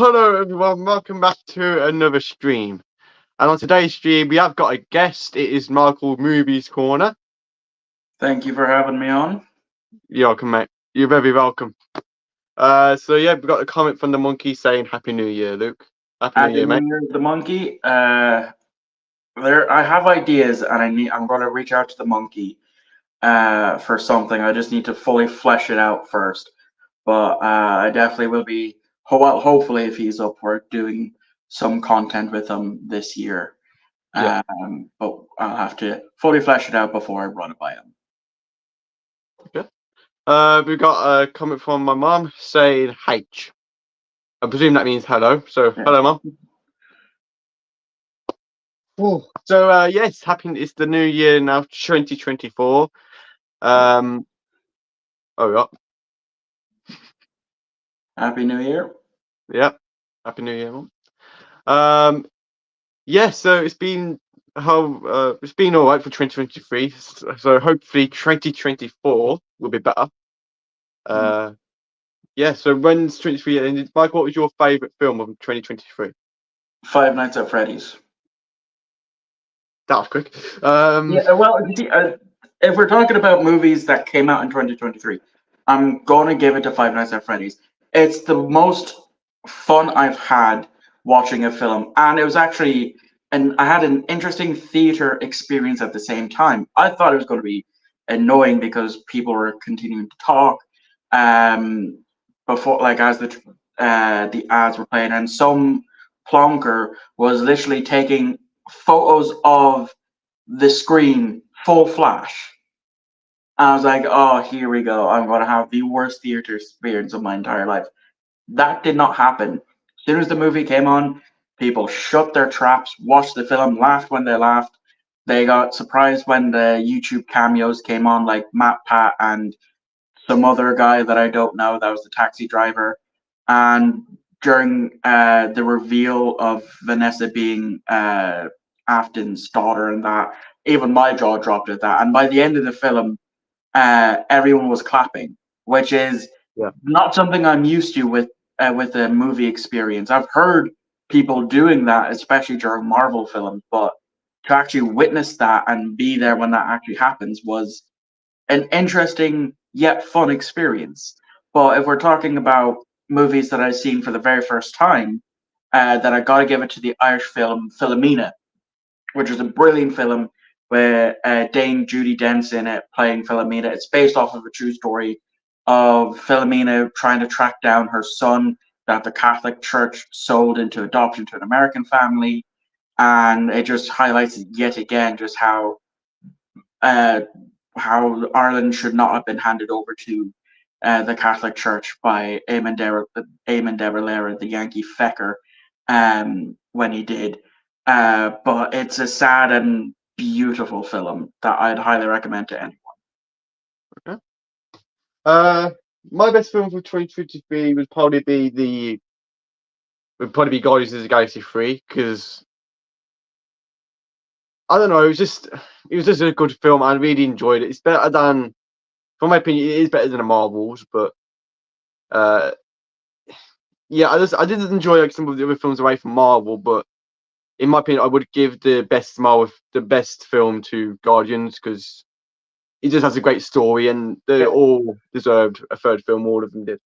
Hello everyone, welcome back to another stream. And on today's stream we have got a guest. It is Michael Movies Corner. Thank you for having me on. You're welcome, mate. You're very welcome. So yeah, we've got a comment from the monkey saying Happy New Year, Luke. Happy New Year, mate. The monkey. I have ideas, and I'm going to reach out to the monkey for something. I just need to fully flesh it out first. But I definitely will be. Well, hopefully, if he's up for it, doing some content with him this year. Yeah. But I'll have to fully flesh it out before I run it by him. Okay. We've got a comment from my mum saying H. I presume that means hello. So Yeah. hello, mum. So yes, it's the new year now, 2024. Oh yeah. Happy New Year. Yeah. Happy New Year, mum. Yeah, so it's been all right for 2023. So hopefully 2024 will be better. Yeah. So when's 23 ended? Mike, what was your favourite film of 2023? Five Nights at Freddy's. That was quick. Yeah, well, if we're talking about movies that came out in 2023, I'm gonna give it to Five Nights at Freddy's. It's the most fun I've had watching a film, and it was actually, and I had an interesting theater experience at the same time. I thought it was going to be annoying because people were continuing to talk, before, like, as the ads were playing, and some plonker was literally taking photos of the screen full flash. I was like, oh, here we go. I'm going to have the worst theater experience of my entire life. That did not happen. As soon as the movie came on, people shut their traps, watched the film, laughed when they laughed. They got surprised when the YouTube cameos came on, like Matt Pat and some other guy that I don't know that was the taxi driver. And during the reveal of Vanessa being Afton's daughter, and that, even my jaw dropped at that. And by the end of the film, everyone was clapping, which is not something I'm used to with a movie experience. I've heard people doing that, especially during Marvel films, but to actually witness that and be there when that actually happens was an interesting yet fun experience. But if we're talking about movies that I've seen for the very first time, then I gotta give it to the Irish film Philomena, which is a brilliant film where Dame Judi Dench in it playing Philomena. It's based off of a true story of Philomena trying to track down her son that the Catholic Church sold into adoption to an American family, and it just highlights yet again just how Ireland should not have been handed over to the Catholic Church by Eamon de Valera, the Yankee fecker, when he did. But it's a sad and beautiful film that I'd highly recommend to anyone. Okay. My best film for 2023 would probably be Guardians of the Galaxy 3, because I don't know, it was just a good film. I really enjoyed it. It's better than, from my opinion, it is better than the Marvels, but yeah, I did enjoy like some of the other films away from Marvel, but in my opinion, I would give the best film to Guardians, because it just has a great story, and they all deserved a third film. All of them did.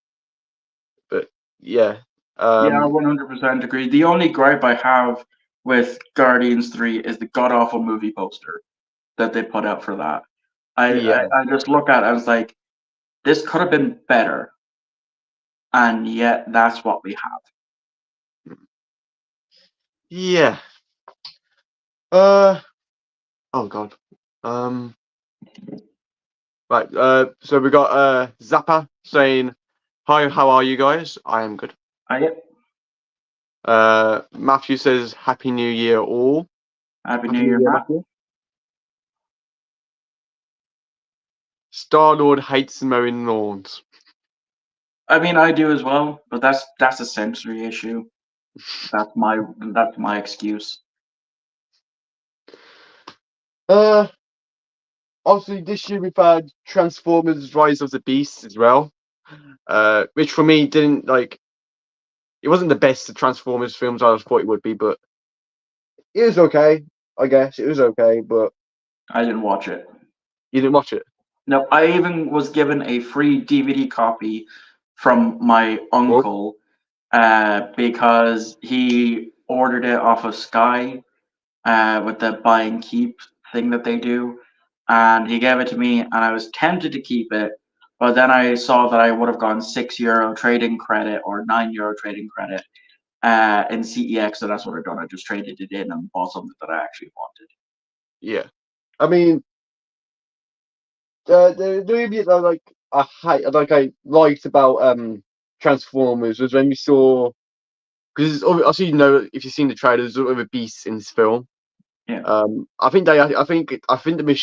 But yeah. Yeah, I 100% agree. The only gripe I have with Guardians 3 is the god awful movie poster that they put out for that. I just look at it, I was like, this could have been better, and yet that's what we have. Yeah. Oh god. Right. So we got Zappa saying, "Hi, how are you guys? I am good." Matthew says, "Happy New Year, all." Happy New Year, Matthew. Star-Lord hates mowing lawns. I mean, I do as well, but that's a sensory issue. That's my excuse. Obviously this year we've had Transformers: Rise of the Beasts as well, which for me didn't like. it wasn't the best of Transformers films I thought it would be, but it was okay. I guess it was okay, but I didn't watch it. you didn't watch it. No, I even was given a free DVD copy from my uncle because he ordered it off of Sky with the buy and keep thing that they do. And he gave it to me, and I was tempted to keep it. But then I saw that I would have gotten €6 trading credit or €9 trading credit in CEX. So that's what I've done. I just traded it in and bought something that I actually wanted. Yeah. I mean, the movie that I liked about Transformers was when we saw, because obviously if you've seen the trailer, there's other beasts in this film. Yeah. I think the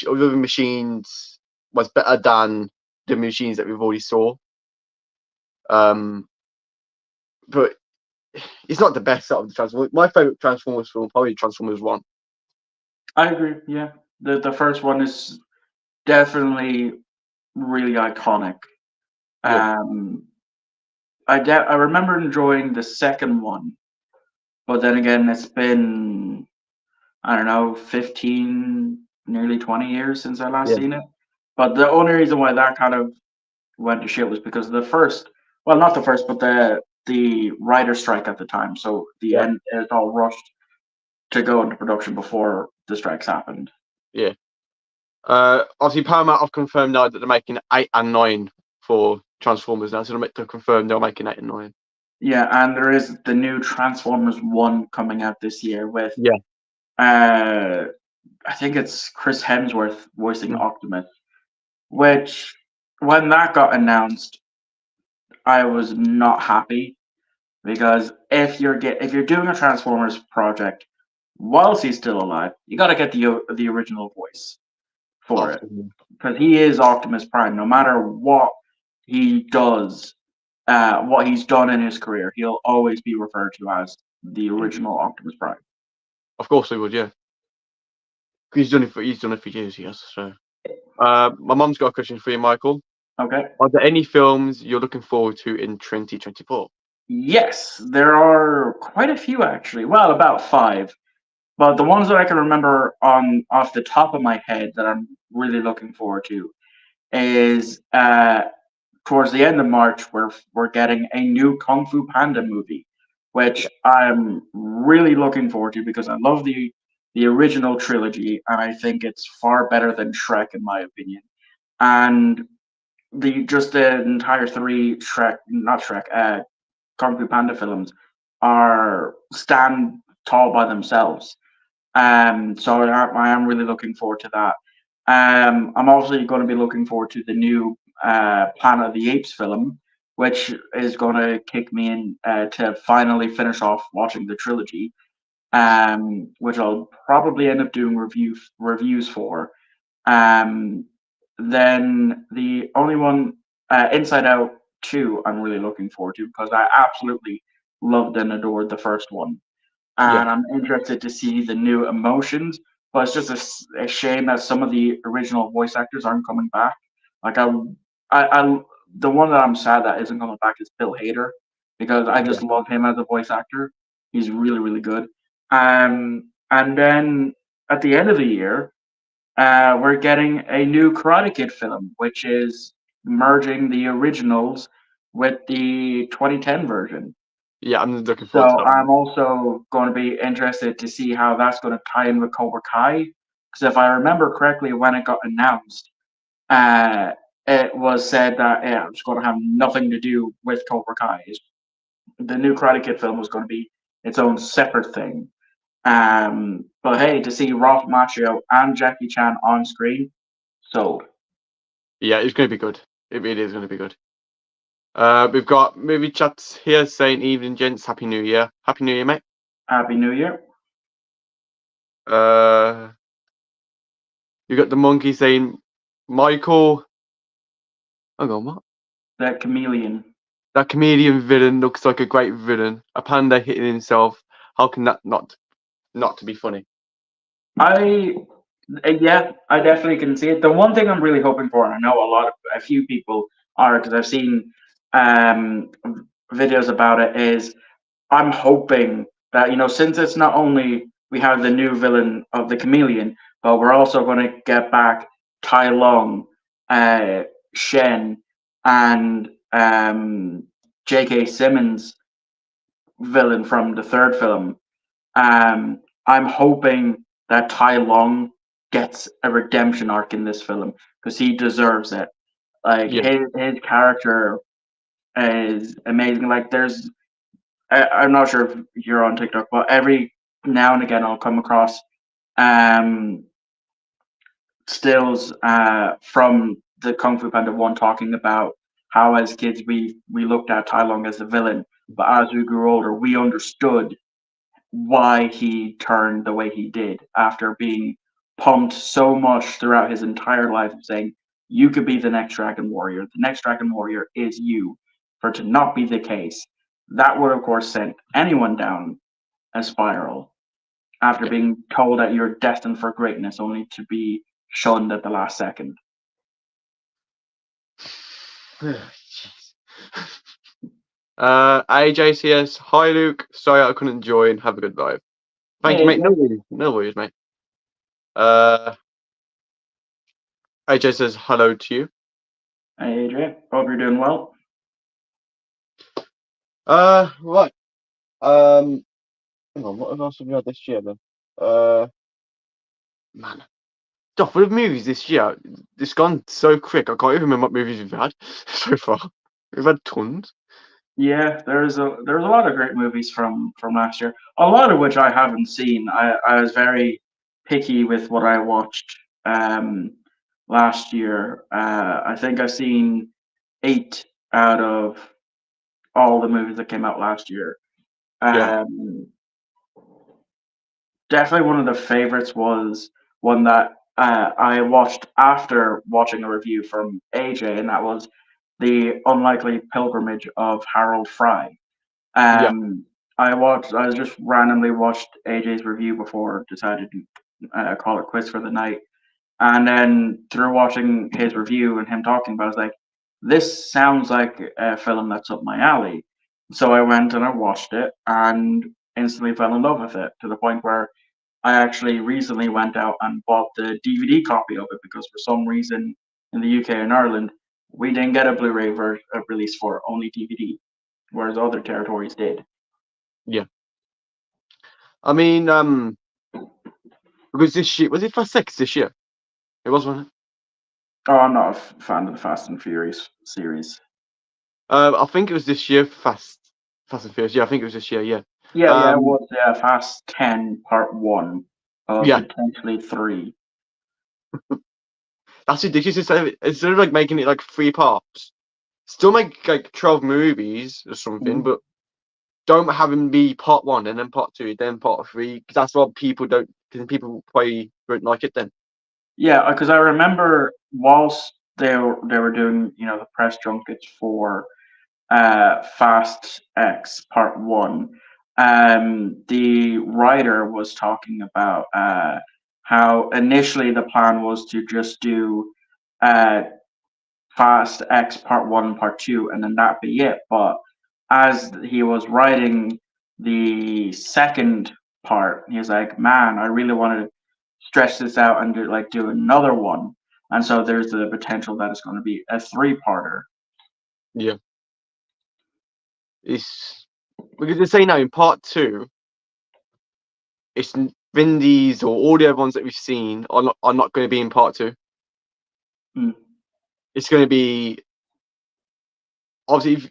other machines was better than the machines that we've already saw. But it's not the best out of the Transformers. My favorite Transformers film probably Transformers 1. I agree. Yeah, the first one is definitely really iconic. Yeah. I remember enjoying the second one, but then again, it's been, I don't know, 15, nearly 20 years since I last Yeah. seen it. But the only reason why that kind of went to shit was because the first, well, not the first, but the writer strike at the time. So the Yeah. end, it all rushed to go into production before the strikes happened. Yeah. Obviously, Paramount have confirmed now that they're making 8 and 9 for Transformers now. So they're confirmed they're making 8 and 9. Yeah, and there is the new Transformers 1 coming out this year with, Yeah. I think it's Chris Hemsworth voicing Optimus, which when that got announced, I was not happy because if you're doing a Transformers project whilst he's still alive, you got to get the original voice for it because he is Optimus Prime. No matter what he does, what he's done in his career, he'll always be referred to as the original Optimus Prime. Of course they would, yeah. He's done it for years, yes. So, my mum's got a question for you, Michael. Okay. Are there any films you're looking forward to in 2024? Yes, there are quite a few actually. Well, about 5. But the ones that I can remember off the top of my head that I'm really looking forward to is towards the end of March we're getting a new Kung Fu Panda movie, which I'm really looking forward to because I love the original trilogy and I think it's far better than Shrek in my opinion. And the entire 3 Kung Fu Panda films stand tall by themselves. So I am really looking forward to that. I'm also going to be looking forward to the new Planet of the Apes film, which is going to kick me in to finally finish off watching the trilogy, which I'll probably end up doing reviews for. Then the only one, Inside Out 2, I'm really looking forward to because I absolutely loved and adored the first one. And I'm interested to see the new emotions, but it's just a shame that some of the original voice actors aren't coming back. Like the one that I'm sad that isn't coming back is Bill Hader because I just love him as a voice actor. He's really, really good. And then at the end of the year, we're getting a new Karate Kid film, which is merging the originals with the 2010 version. Yeah, I'm looking forward to So that one. I'm also going to be interested to see how that's going to tie in with Cobra Kai. Because if I remember correctly, when it got announced, it was said that it's going to have nothing to do with Cobra Kai. The new Karate Kid film was going to be its own separate thing. But hey, to see Ralph Macchio and Jackie Chan on screen, sold. Yeah, it's going to be good. It really is going to be good. We've got movie chats here saying, "Evening, gents. Happy New Year. Happy New Year, mate." Happy New Year. You got the monkey saying, "Michael." Hang on, what? That chameleon. That comedian villain looks like a great villain. A panda hitting himself. How can that not to be funny? Yeah, I definitely can see it. The one thing I'm really hoping for, and I know a few people are, because I've seen videos about it, is I'm hoping that, since it's not only we have the new villain of the Chameleon, but we're also going to get back Tai Lung, Shen, and J.K. Simmons villain from the third film. I'm hoping that Tai Lung gets a redemption arc in this film because he deserves it. Like Yeah, his character is amazing. Like I'm not sure if you're on TikTok, but every now and again I'll come across um stills from the Kung Fu Panda 1 talking about how as kids we looked at Tai Lung as a villain, but as we grew older we understood why he turned the way he did after being pumped so much throughout his entire life, saying you could be the next Dragon Warrior. The next Dragon Warrior is you. For it to not be the case, that would of course send anyone down a spiral after yeah. being told that you're destined for greatness only to be shunned at the last second. Jeez. AJCS, hi Luke. Sorry I couldn't join. Have a good live. Thank you, Hey, mate. No worries, no worries, mate. AJ says hello to you. hey Adrian, hope you're doing well. Right. Hang on, what else have we had this year then? Man, stuff with movies this year. It's gone so quick. I can't even remember what movies we've had so far. We've had tons. Yeah, there's a lot of great movies from last year. A lot of which I haven't seen. I was very picky with what I watched last year. I think I've seen 8 out of all the movies that came out last year. Yeah, Um, Definitely one of the favorites was one that I watched after watching a review from AJ, and that was The Unlikely Pilgrimage of Harold Fry. yeah, I just randomly watched AJ's review before decided to call it quits for the night. And then through watching his review and him talking about it, I was like, this sounds like a film that's up my alley. So I went and I watched it and instantly fell in love with it to the point where I actually recently went out and bought the DVD copy of it because for some reason in the UK and Ireland, we didn't get a Blu-ray release for it, only DVD, whereas other territories did. yeah. I mean, because this year was it Fast X this year? It was, wasn't it? Oh, I'm not a fan of the Fast and Furious series. I think it was this year. Fast and Furious. Yeah, I think it was this year. Yeah. Yeah, it Um, was Fast 10 Part 1 of yeah. potentially 3. That's ridiculous. Instead of like making it like 3 parts, still make like 12 movies or something, Mhm. but don't have them be part 1 and then part 2, then part 3. Because that's what people don't. Because people probably won't like it then. Yeah, because I remember whilst they were doing the press junkets for Fast X Part 1, the writer was talking about how initially the plan was to just do uh, Fast X Part 1 and Part 2 and then that be it. But as he was writing the second part, he was like, man, I really want to stretch this out and do another one. And so there's the potential that it's going to be a 3-parter. Yeah. It's because they say now in part 2, it's Vin Diesel or all the other ones that we've seen are not going to be in part 2. Mm. It's going to be obviously.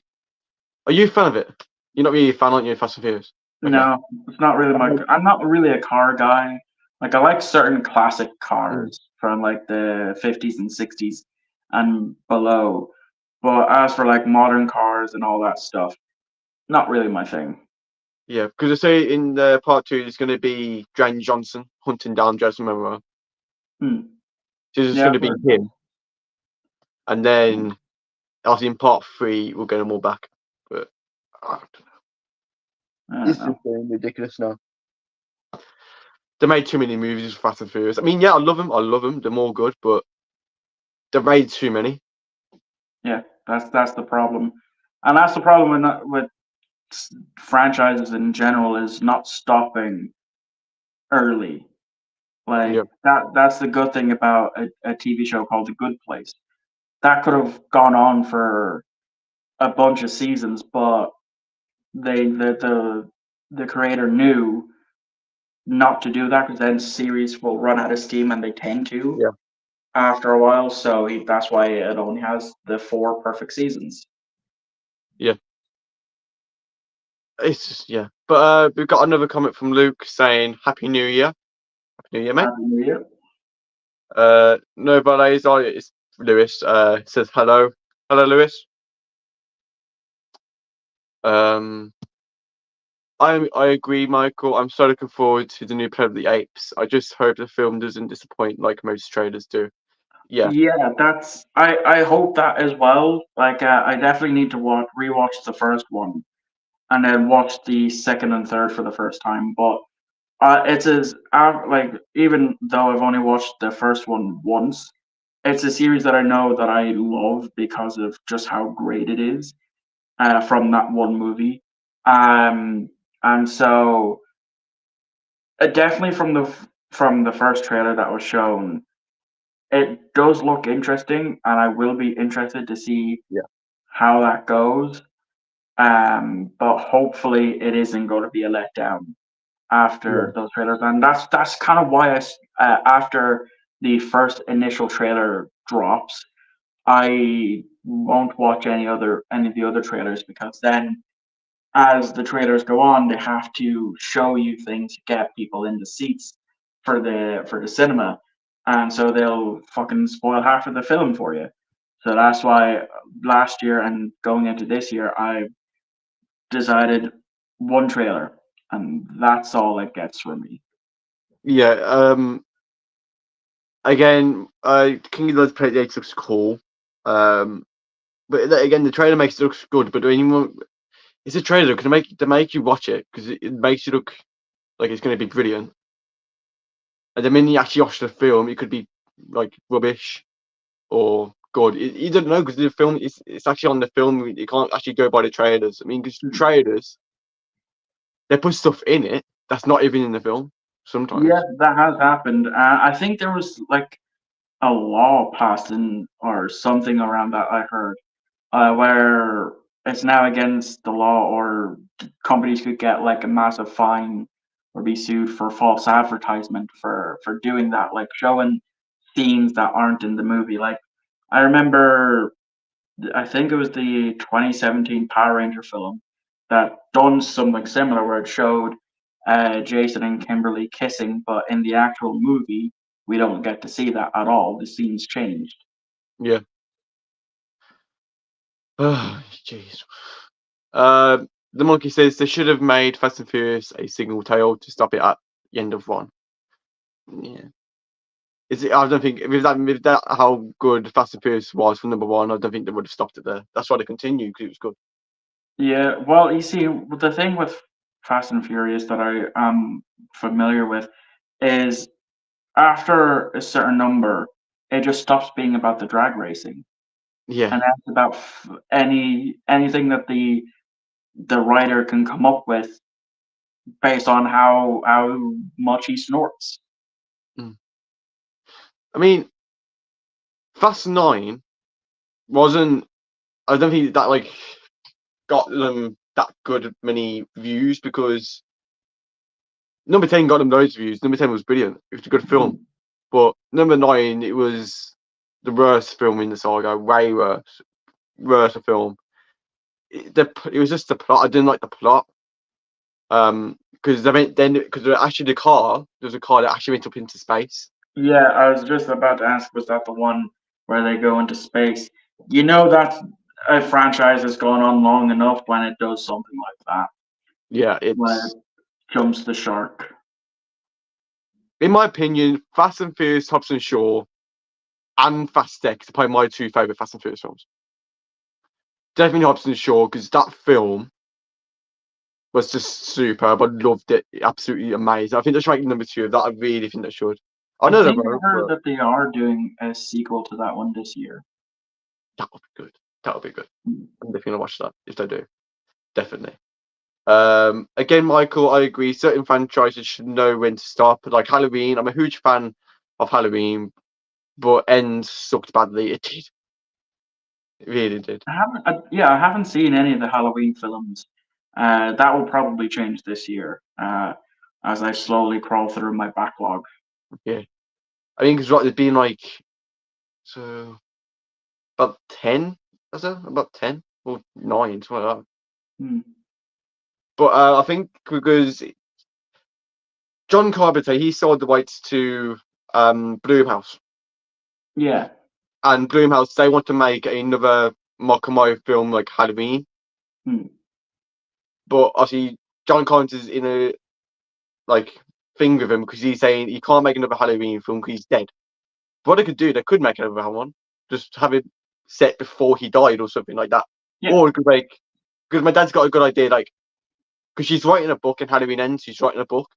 Are you a fan of it? You're not really a fan, aren't you, of Fast and Furious? Okay. No, it's not really I'm not really a car guy. Like I like certain classic Mm. cars from like the 50s and 60s and below. But as for like modern cars and all that stuff, not really my thing. Yeah, because I say in part 2 it's going to be Dwayne Johnson hunting down Jason Momoa. Hmm. So it's Yeah, going to I've be heard that. him, and then obviously in part 3 we'll get them all back. But I don't I know. don't It's know. just getting ridiculous now. They made too many movies with Fast and Furious. I mean, yeah, I love them. I love them. They're all good, but they made too many. Yeah, that's the problem, and that's the problem with franchises in general is not stopping early. Like Yeah, that's the good thing about a TV show called The Good Place. That could have gone on for a bunch of seasons, but the creator knew not to do that because then series will run out of steam, and they tend to yeah, after a while. So that's why it only has the 4 perfect seasons. yeah. It's just, yeah. But we've got another comment from Luke saying Happy New Year. Happy New Year, mate. Happy New Year. No ballets. It's Lewis. Says hello. Hello, Lewis. Um, I agree, Michael. I'm so looking forward to the new Planet of the Apes. I just hope the film doesn't disappoint like most trailers do. Yeah, Yeah, that's I hope that as well. Like I definitely need to rewatch the first one and then watch the second and third for the first time. But it's as like even though I've only watched the first one once, it's a series that I know that I love because of just how great it is from that one movie. Um, and so definitely from the first trailer that was shown, it does look interesting, and I will be interested to see yeah, how that goes. But hopefully, it isn't going to be a letdown yeah, after those trailers, and that's kind of why after the first initial trailer drops, I won't watch any of the other trailers because then as the trailers go on, they have to show you things to get people in the seats for the cinema, and so they'll fucking spoil half of the film for you. So that's why last year and going into this year, I decided one trailer, and that's all it gets for me. yeah. Again, King of the Planet of the Apes looks cool. But again, the trailer makes it look good. But when it's a trailer to make you watch it because it makes you look like it's going to be brilliant. And the minute you actually watch the film, it could be like rubbish or good. You don't know because the film it's actually on the film. You can't actually go by the trailers. I mean, because the trailers they put stuff in it that's not even in the film Yeah, sometimes. that has happened. I think there was like a law passed in or something around that I heard, where it's now against the law, or companies could get like a massive fine or be sued for false advertisement for doing that, like showing scenes that aren't in the movie. Like I remember, I think it was the 2017 Power Ranger film that done something similar where it showed Jason and Kimberly kissing, but in the actual movie we don't get to see that at all. The scenes changed. Yeah. Oh, jeez. Uh, the monkey says they should have made Fast and Furious a single tail to stop it at the end of one. Yeah. Is it? I don't think with that how good Fast and Furious was from number one. I don't think they would have stopped it there. That's why they continued because it was good. Yeah, well, you see, the thing with Fast and Furious that I am familiar with is after a certain number, it just stops being about the drag racing, Yeah, and that's about anything that the writer can come up with based on how much he snorts. mm. I mean, Fast Nine wasn't. I don't think that like got them that good many views because number 10 got them those views. Number 10 was brilliant. It was a good film, but number 9 it was the worst film in the saga. Way worse a film. It was just the plot. I didn't like the plot. Because because actually there's a car that actually went up into space. Yeah, I was just about to ask, was that the one where they go into space? You know that a franchise has gone on long enough when it does something like that, Yeah, when it's it jumps the shark. in my opinion, Fast and Furious, Hobbs and Shaw, and Fast X are probably my two favorite Fast and Furious films. Definitely Hobbs and Shaw because that film was just superb. I loved it, absolutely amazing. I think they should make number 2 of that. I really think they should. I I know they think I won't, heard but that they are doing a sequel to that one this year. that would be good. That would be good. I'm definitely gonna watch that if they do. Definitely. Again, Michael, I agree. Certain franchises should know when to stop. Like Halloween, I'm a huge fan of Halloween, but Ends sucked badly. It did. It really did. I haven't seen any of the Halloween films. That will probably change this year. As I slowly crawl through my backlog. Yeah. I think it's right. There's been like so about 10, is it? About 10 or 9, something like that. Hmm. But I think because John Carpenter, he sold the rights to Blumhouse, Yeah. and Blumhouse, they want to make another Michael Myers film like Halloween. Hmm. But obviously, John Carpenter's in a like thing with him because he's saying he can't make another Halloween film because he's dead. What they could do, they could make another one, just have it set before he died or something like that. Yeah. Or it could make, because my dad's got a good idea, like, because she's writing a book and Halloween Ends, she's writing a book.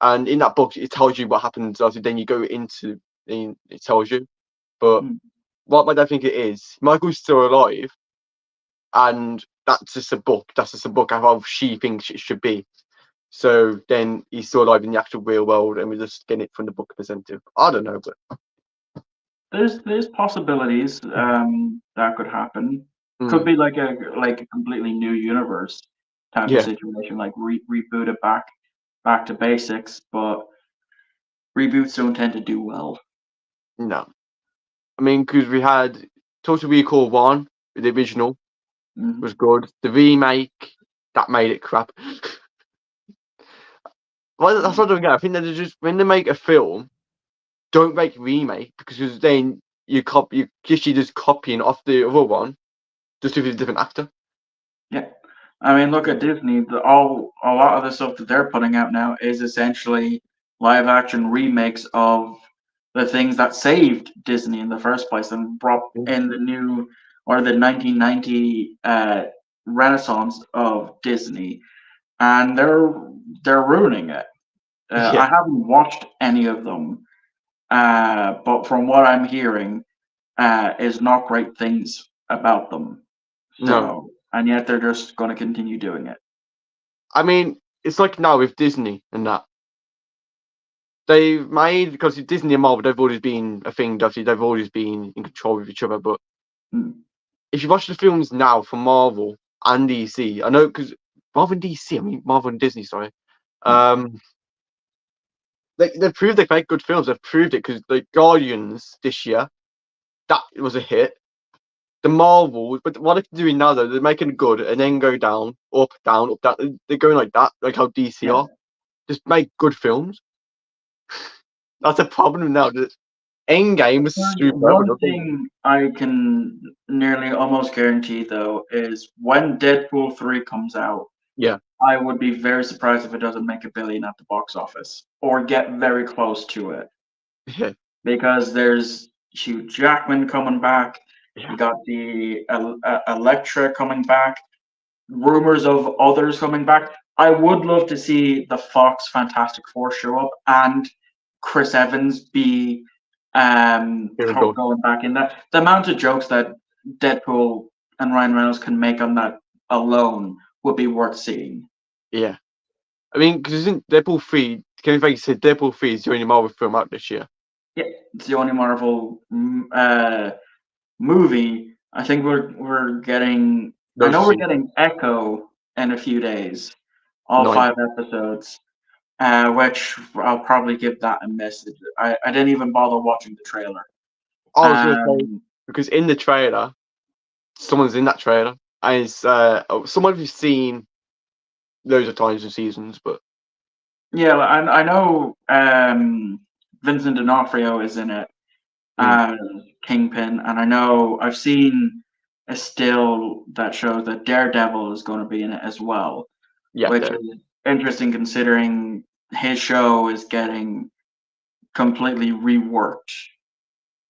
And in that book, it tells you what happens. Obviously, then you go into, it tells you. But Hmm. what my dad think it is, Michael's still alive, and that's just a book. That's just a book of how she thinks it should be. So then he's still alive in the actual real world, and we're just getting it from the book perspective. I don't know, but There's possibilities that could happen. Could mm, be like a completely new universe type of yeah, situation, like reboot it back to basics. But reboots don't tend to do well. no. I mean, because we had Total Recall 1, the original, Hmm. was good. The remake, that made it crap. Well, that's what I don't get. I think that they just, when they make a film, don't make remake, because then you just copying off the other one, just with a different actor. Yeah, I mean, look at Disney. A lot of the stuff that they're putting out now is essentially live action remakes of the things that saved Disney in the first place and brought in the new or the 1990 renaissance of Disney, and they're ruining it. I Yeah, haven't watched any of them, but from what I'm hearing, is not great things about them. no. So, and yet they're just going to continue doing it. I mean, it's like now with Disney and that. They've made, because Disney and Marvel, they've always been a thing, obviously, they've always been in control of each other. But Hmm. if you watch the films now from Marvel and DC, I know, because Marvel and DC, I mean, Marvel and Disney, sorry. Hmm. Um, they've proved they make good films. They've proved it because the Guardians this year, that was a hit. The Marvels, but what they're doing now though, they're making good and then go down, up, down, up, down. They're going like that, like how DC Yeah. are. Just make good films. That's a problem now. Endgame was super. One thing I can nearly almost guarantee though is when Deadpool 3 comes out, Yeah, I would be very surprised if it doesn't make a billion at the box office or get very close to it yeah, because there's Hugh Jackman coming back. You yeah. got the Elektra coming back. Rumors of others coming back. I would love to see the Fox Fantastic Four show up and Chris Evans be Here we go. going back in that. The amount of jokes that Deadpool and Ryan Reynolds can make on that alone would be worth seeing. Yeah, I mean, because isn't Deadpool 3? Kevin Feige said Deadpool 3 is the only Marvel film out this year. Yeah, it's the only Marvel movie. I think we're getting. I Those know we're two, getting Echo in a few days, all 9. 5 episodes. Which I'll probably give that a miss. I didn't even bother watching the trailer. I was gonna say, Um, because in the trailer, someone's in that trailer, and it's someone who's seen loads of times and seasons, but yeah, I know Vincent D'Onofrio is in it mm, as Kingpin, and I know I've seen a still that shows that Daredevil is going to be in it as well, yeah, which there. is interesting considering his show is getting completely reworked.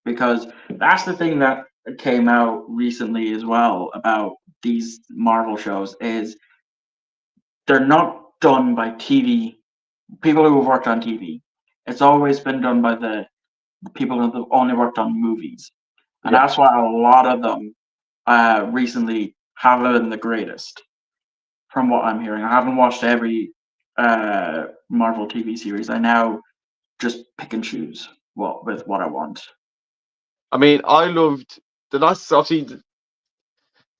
Because that's the thing that came out recently as well about these Marvel shows is they're not done by TV people who have worked on TV. It's always been done by the people who have only worked on movies, and Yeah, that's why a lot of them recently haven't been the greatest. from what I'm hearing. I haven't watched every Marvel TV series. I now just pick and choose with what I want. I mean, I loved the last. Obviously,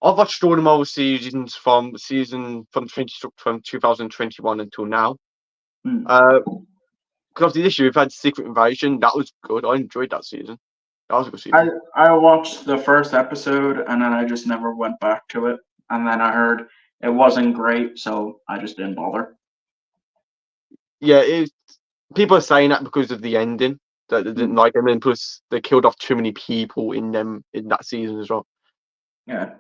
I've watched all the Marvel seasons from 2021 until now. Hmm. Because obviously this year we've had Secret Invasion. That was good. I enjoyed that season. That was a good season. I watched the first episode and then I just never went back to it. And then I heard it wasn't great, so I just didn't bother. Yeah, people are saying that because of the ending that they didn't like them, and plus they killed off too many people in that season as well. Yeah.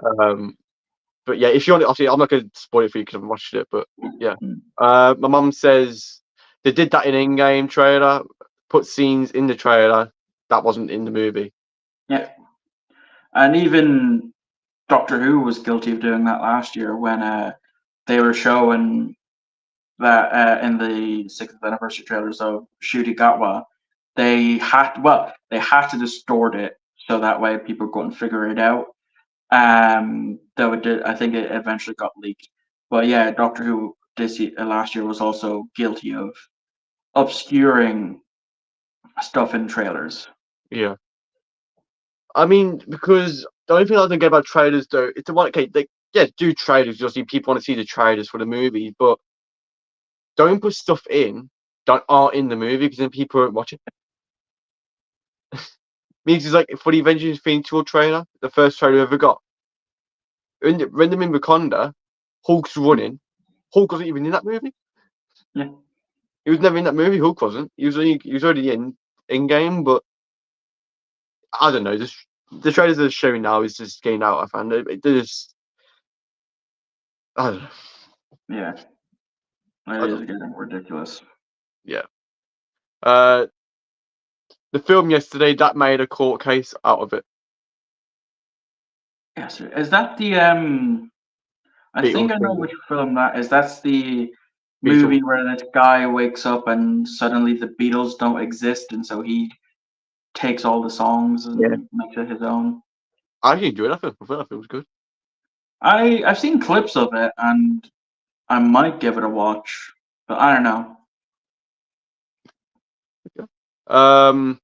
But yeah, if you want, obviously, I'm not going to spoil it for you because I've watched it. But yeah, my mum says they did that in in-game trailer, put scenes in the trailer that wasn't in the movie. Yeah. And even Doctor Who was guilty of doing that last year when they were showing that in the 6th anniversary trailers of Ncuti Gatwa, they had to distort it so that way people couldn't figure it out. Though it did, I think it eventually got leaked. But yeah, Doctor Who last year was also guilty of obscuring stuff in trailers. Yeah, I mean, because the only thing I don't get about trailers though, it's the one. Okay, do trailers. Obviously, people want to see the trailers for the movie, but don't put stuff in that aren't in the movie because then people won't watch it. Means it's like for the Avengers Infinity War trailer, the first trailer we ever got. When them in Wakanda, Hulk's running. Hulk wasn't even in that movie. Yeah, he was never in that movie. Hulk wasn't. He was already in game, but I don't know. Just the trailers they're showing now is just getting out. I found it just. I don't know. Yeah, it is getting ridiculous. Yeah. The film yesterday that made a court case out of it. Yes, is that the I think I know which film that is. That's the movie where this guy wakes up and suddenly the Beatles don't exist, and so he takes all the songs and makes it his own. I actually enjoyed that film. I thought that film was good. I've seen clips of it, and I might give it a watch, but I don't know.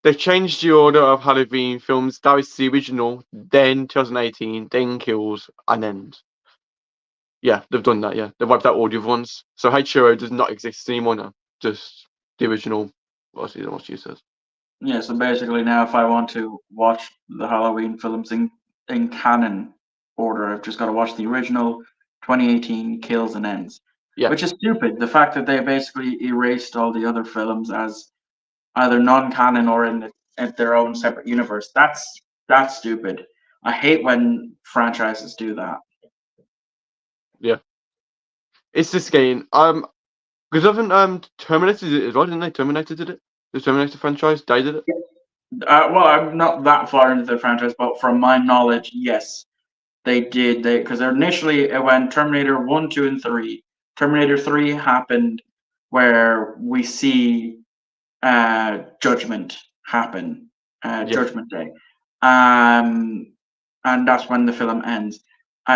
They changed the order of Halloween films. That was the original, then 2018, then Kills, and then. Yeah, they've done that, yeah. They've wiped out all the other ones. So H2O does not exist anymore now. Just the original, what she says. Yeah, so basically now if I want to watch the Halloween films in canon order, I've just got to watch the original 2018 Kills and Ends. Yeah. Which is stupid. The fact that they basically erased all the other films as either non-canon or in their own separate universe. That's stupid. I hate when franchises do that. Yeah. It's this game. Because haven't Terminator did it as well, didn't they? Terminator did it. The Terminator franchise, they did it. Well, I'm not that far into the franchise, but from my knowledge, yes, they did. Because initially it went Terminator 1, 2, and 3. Terminator 3 happened where we see Judgment happen, Judgment Day, and that's when the film ends.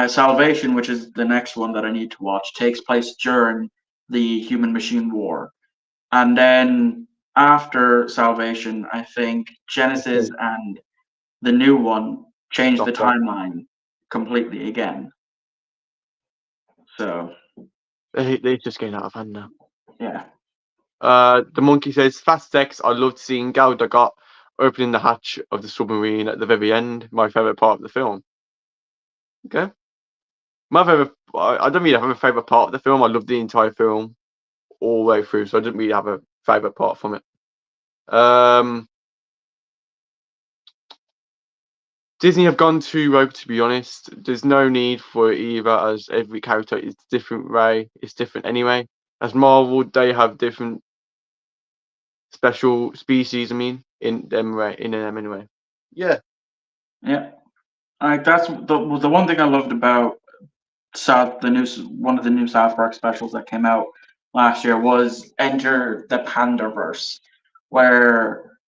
Salvation, which is the next one that I need to watch, takes place during the Human Machine War, and then after Salvation, I think Genesis and the new one change the timeline completely again. So they're just getting out of hand now. Yeah. The monkey says, Fast X, I loved seeing Gal Gadot opening the hatch of the submarine at the very end. My favourite part of the film. Okay. My favourite, I don't really have a favourite part of the film. I loved the entire film all the way through, so I didn't really have a favourite part from it. Disney have gone too rogue, to be honest. There's no need for it either, as every character is different way. It's different anyway. As Marvel, they have different special species, in them anyway. Yeah. Yeah. That's the one thing I loved about one of the new South Park specials that came out last year was Enter the Pandaverse, where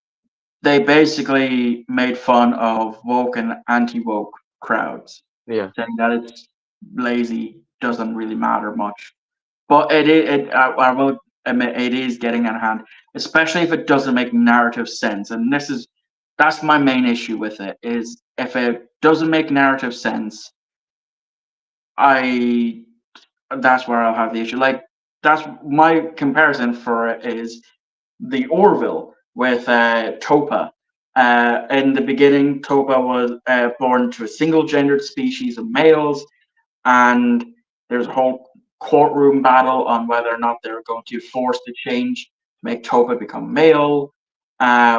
they basically made fun of woke and anti-woke crowds. Yeah. Saying that it's lazy doesn't really matter much. But I will admit it is getting out of hand, especially if it doesn't make narrative sense. And that's my main issue with it, is if it doesn't make narrative sense, that's where I'll have the issue. Like, that's my comparison for it is the Orville with Topa. In the beginning, Topa was born to a single-gendered species of males, and there's a whole courtroom battle on whether or not they're going to force the change to make Topa become male,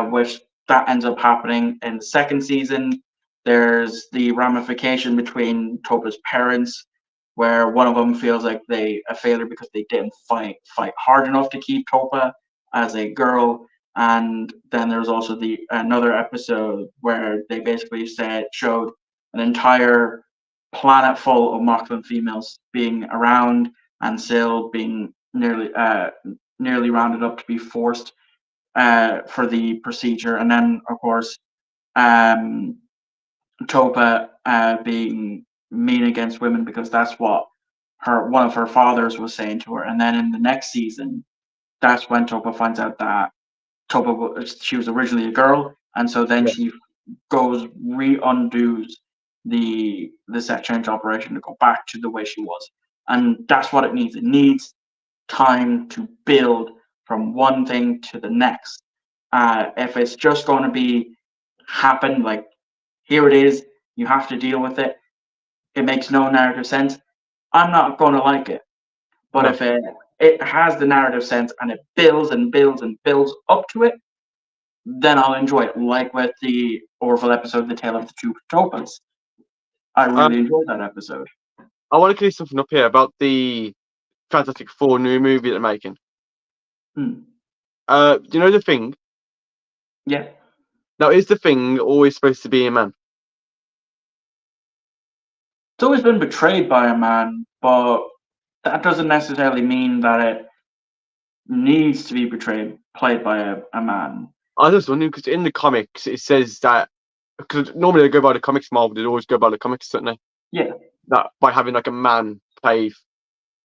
which that ends up happening in the second season. There's the ramification between Topa's parents, where one of them feels like they a failure because they didn't fight hard enough to keep Topa as a girl. And then there's also another episode where they basically showed an entire planet full of Moclan females being around, and Syl being nearly rounded up to be forced for the procedure. And then, of course, Topa being mean against women because that's what one of her fathers was saying to her. And then in the next season, that's when Topa finds out that she was originally a girl, and so then she undoes the set change operation to go back to the way she was. And that's what it needs. It needs time to build from one thing to the next. If it's just going to be happen, like, here it is, you have to deal with it, it makes no narrative sense, I'm not going to like it. But if it has the narrative sense and it builds and builds and builds up to it, then I'll enjoy it. Like with the Orville episode, The Tale of the Two Topas. I really enjoyed that episode. I want to clear something up here about the Fantastic Four new movie they're making. Do you know The Thing? Yeah. Now, is The Thing always supposed to be a man? It's always been betrayed by a man, but that doesn't necessarily mean that it needs to be played by a man. I was wondering, because in the comics it says that, because normally they go by the comics, Marvel, they always go by the comics, don't they? Yeah. That by having like a man play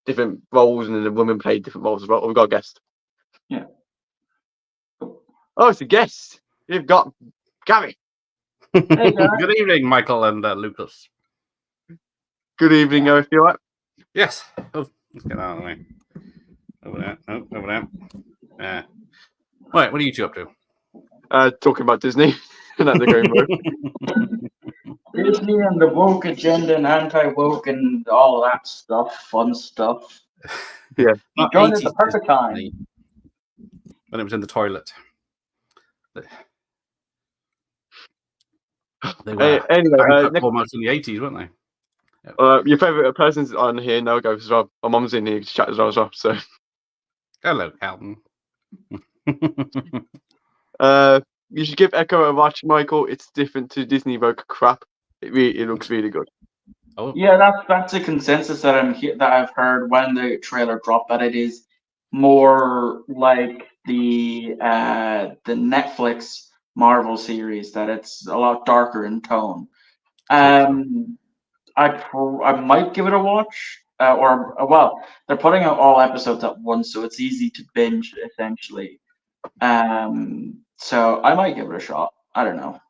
different roles and then a woman play different roles as well. We've got a guest. Yeah. Oh, it's a guest. You've got Gary. Hey, Good evening, Michael and Lucas. Good evening, Gareth. You all right? Yes. Oh, let's get out of the way. Over there. Oh, over there. Right, what are you two up to? Talking about Disney. And that they're going rogue. Disney and the woke agenda and anti-woke and all that stuff, fun stuff. Yeah. Join at the perfect time. When it was in the toilet. They were anyway, almost in the 80s, weren't they? Your favourite person's on here now, goes as well. My mum's in here to chat as well. So. Hello, Calvin. You should give Echo a watch, Michael. It's different to Disney woke crap. It looks really good. Oh. Yeah, that's a consensus that I've heard when the trailer dropped, that it is more like the Netflix Marvel series, that it's a lot darker in tone. I might give it a watch, they're putting out all episodes at once, so it's easy to binge essentially. So I might give it a shot. I don't know.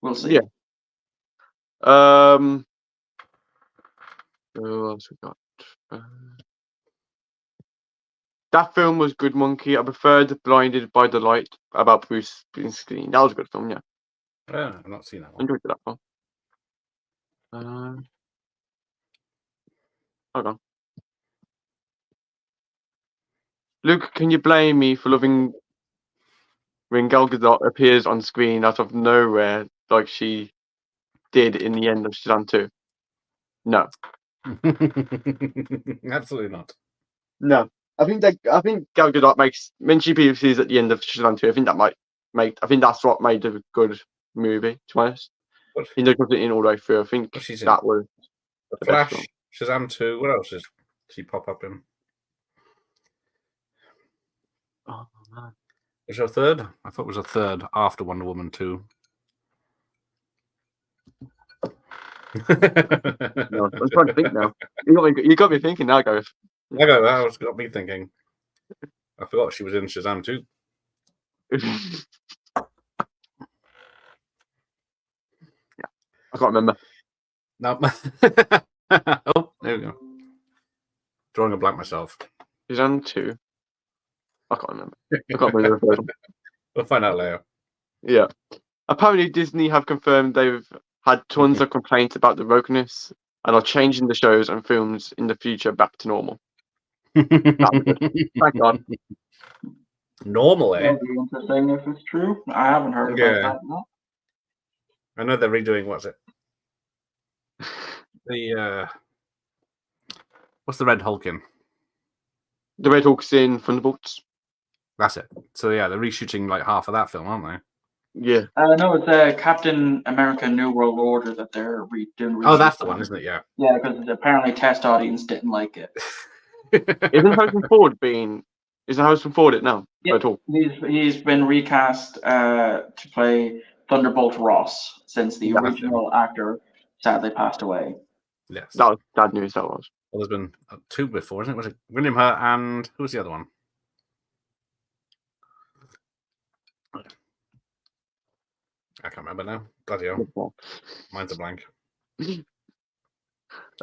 We'll see. Yeah. Who else we got? That film was good, Monkey. I preferred Blinded by the Light about Bruce Springsteen. That was a good film, yeah. I've not seen that one. Enjoyed that film. Hold on. Luke, can you blame me for loving when Gal Gadot appears on screen out of nowhere like she did in the end of Shazam 2? No. Absolutely not. No. I think Gal Gadot makes, when she appears at the end of Shazam 2, I think that's what made it a good movie, to be honest. He does it in all the way through. I think that was the Flash, Shazam 2. What else did she pop up in? Oh man. Was there a third? I thought it was a third after Wonder Woman 2. No, I'm trying to think now. You got me thinking now, Gareth. That was got me thinking. I forgot she was in Shazam too. I can't remember. No. Oh, there we go. Drawing a blank myself. Shazam 2. I can't remember. I can't remember the first one. We'll find out later. Yeah. Apparently, Disney have confirmed they've had tons of complaints about the wokeness and are changing the shows and films in the future back to normal. Thank God. Normal, eh? That'd be interesting if it's true. I haven't heard about that. No. I know they're redoing what's it? The what's the Red Hulk in? The Red Hulk's in Thunderbolts. That's it. So yeah, they're reshooting like half of that film, aren't they? Yeah. No, it's Captain America: New World Order that they're doing. Oh, that's the one, isn't it? Yeah. Yeah, because apparently test audience didn't like it. Isn't Harrison Ford it now? Yeah, At all? he's been recast to play Thunderbolt Ross since the original actor sadly passed away. Yes. That was bad news. That was. Well, there's been two before, isn't it? Was it William Hurt and who was the other one? I can't remember now. Bloody hell. Mine's a blank.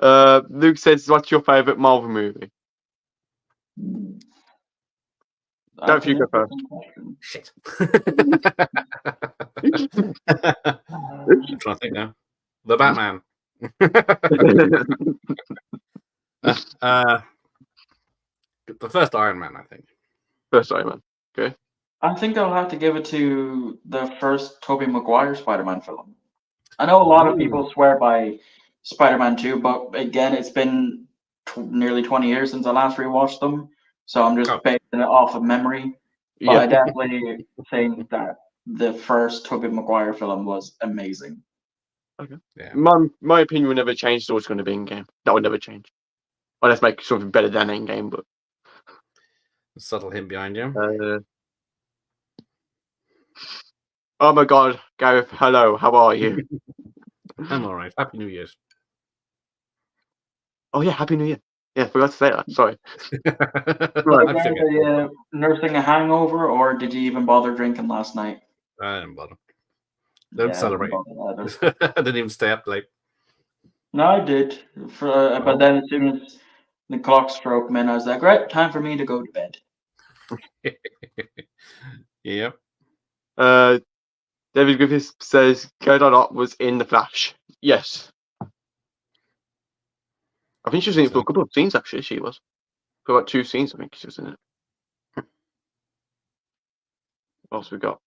Luke says, "What's your favorite Marvel movie?" Don't you go first. Shit. I'm trying to think now. The Batman. The first Iron Man, I think. First Iron Man. Okay. I think I'll have to give it to the first Tobey Maguire Spider-Man film. I know a lot of people swear by Spider-Man 2, but again, it's been nearly 20 years since I last rewatched them, so I'm just basing it off of memory. But I definitely think that the first Tobey Maguire film was amazing. Okay. Yeah. My opinion will never change. It's always going to be in-game. That will never change. Unless make something better than in-game, but... Subtle hint behind you. Oh my God, Gareth, hello, how are you? I'm all right. Happy New Year's. Oh yeah, Happy New Year. Yeah, forgot to say that. Sorry. Right. Nursing a hangover, or did you even bother drinking last night? I didn't bother. Don't celebrate. I didn't even stay up late. No, I did. But then as soon as the clock struck me, I was like, right, time for me to go to bed. Yep. David Griffiths says Gal Gadot was in The Flash. Yes. I think she was in it for a couple of scenes, actually. She was. For about 2 scenes, I think she was in it. What else we got?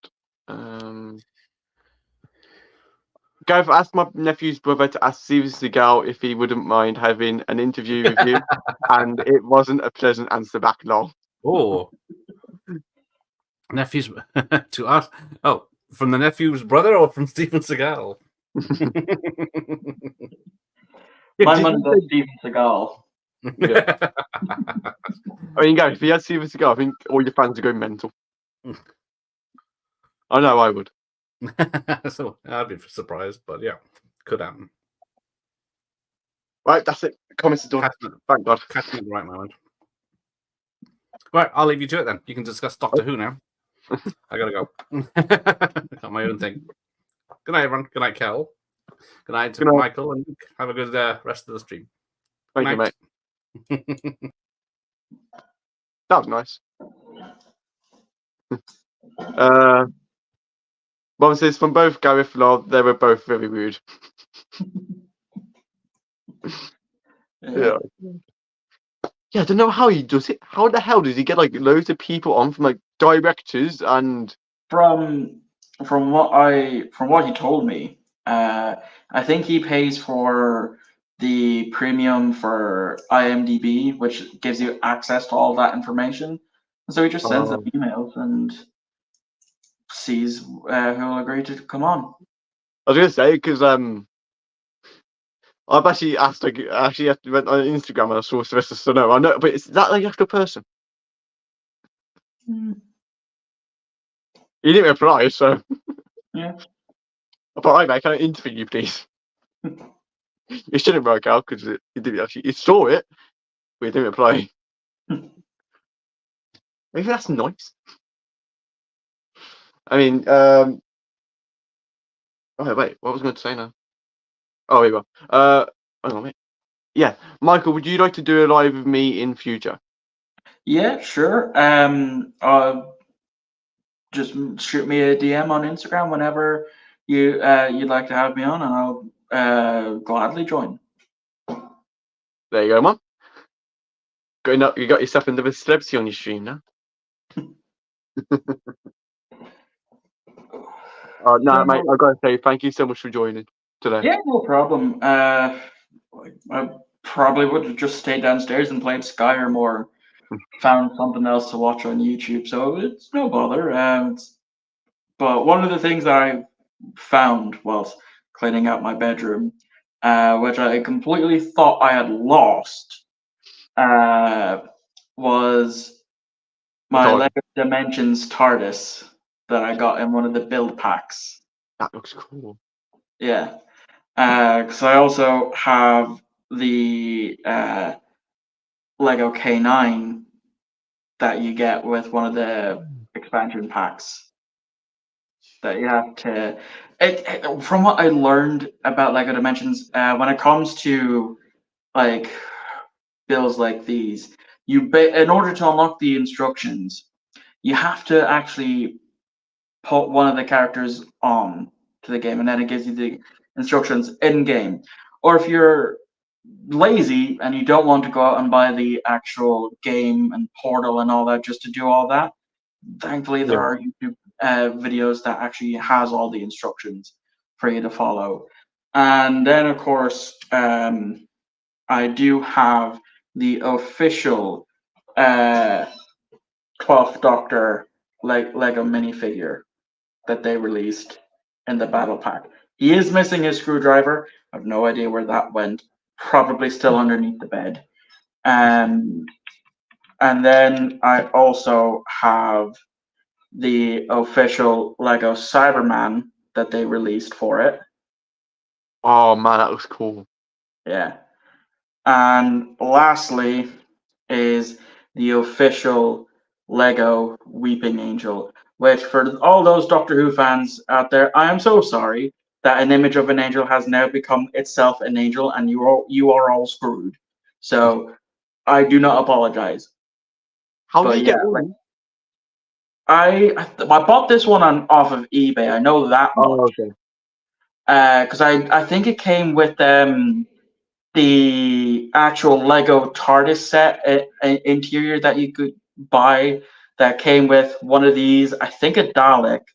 Gareth asked my nephew's brother to ask Steven Seagal if he wouldn't mind having an interview with you, and it wasn't a pleasant answer back, lol. Oh. Nephew's to us. Oh, from the nephew's brother or from Steven Seagal? My money goes Steven Seagal. Yeah. I mean, Gareth, if he had Steven Seagal, I think all your fans are going mental. I know I would. So I'd be surprised, but yeah, could happen. Right, that's it. Comments are done. Thank God. Catching at the right moment. Right, I'll leave you to it then. You can discuss Doctor Who now. I gotta go. Got my own thing. Good night, everyone. Good night, Kel. Good night to Michael, and have a good rest of the stream. Thank you, mate. That was nice. Bob says, from both Gareth and Lord, they were both very rude. Yeah. Yeah, I don't know how he does it. How the hell does he get like loads of people on from like directors and from what he told me, I think he pays for the premium for IMDb, which gives you access to all that information. So he just sends them emails and sees who will agree to come on. I was gonna say because I've actually asked went on Instagram and I saw Sylvester Stallone. I know, but is that like the actual person? He didn't reply, so yeah. I thought, "Hi, mate, can I interview you, please?" It shouldn't work out because it didn't actually. It saw it, but it didn't play. Maybe that's nice. I mean, oh wait, what was I going to say now? Oh, here we go. Hang on, mate. Yeah, Michael, would you like to do a live with me in future? Yeah, sure. Just shoot me a DM on Instagram whenever you'd like to have me on, and I'll gladly join. There you go, man. You got yourself into a celebrity on your stream now. No, mate, I've got to say thank you so much for joining today. Yeah, no problem. I probably would have just stayed downstairs and played Skyrim or found something else to watch on YouTube, so it's no bother. But one of the things that I found whilst cleaning out my bedroom, which I completely thought I had lost, was my Lego Dimensions TARDIS that I got in one of the build packs. That looks cool. Yeah, because I also have the Lego K9 that you get with one of the expansion packs. That you have to. From what I learned about Lego Dimensions, when it comes to like builds like these, in order to unlock the instructions, you have to actually put one of the characters on to the game, and then it gives you the instructions in game. Or if you're lazy and you don't want to go out and buy the actual game and portal and all that just to do all that, thankfully there are YouTube videos that actually has all the instructions for you to follow. And then of course I do have the official 12th Doctor Lego minifigure that they released in the battle pack. He is missing his screwdriver. I have no idea where that went. Probably still underneath the bed. And then I also have the official Lego Cyberman that they released for it. Oh man, that looks cool. Yeah. And lastly is the official Lego Weeping Angel, which for all those Doctor Who fans out there, I am so sorry that an image of an angel has now become itself an angel, and you are all screwed. So I do not apologize. How did you get one? I bought this one off of eBay. I know that much. Oh, okay. Because I think it came with the actual Lego TARDIS set interior that you could buy that came with one of these. I think a Dalek,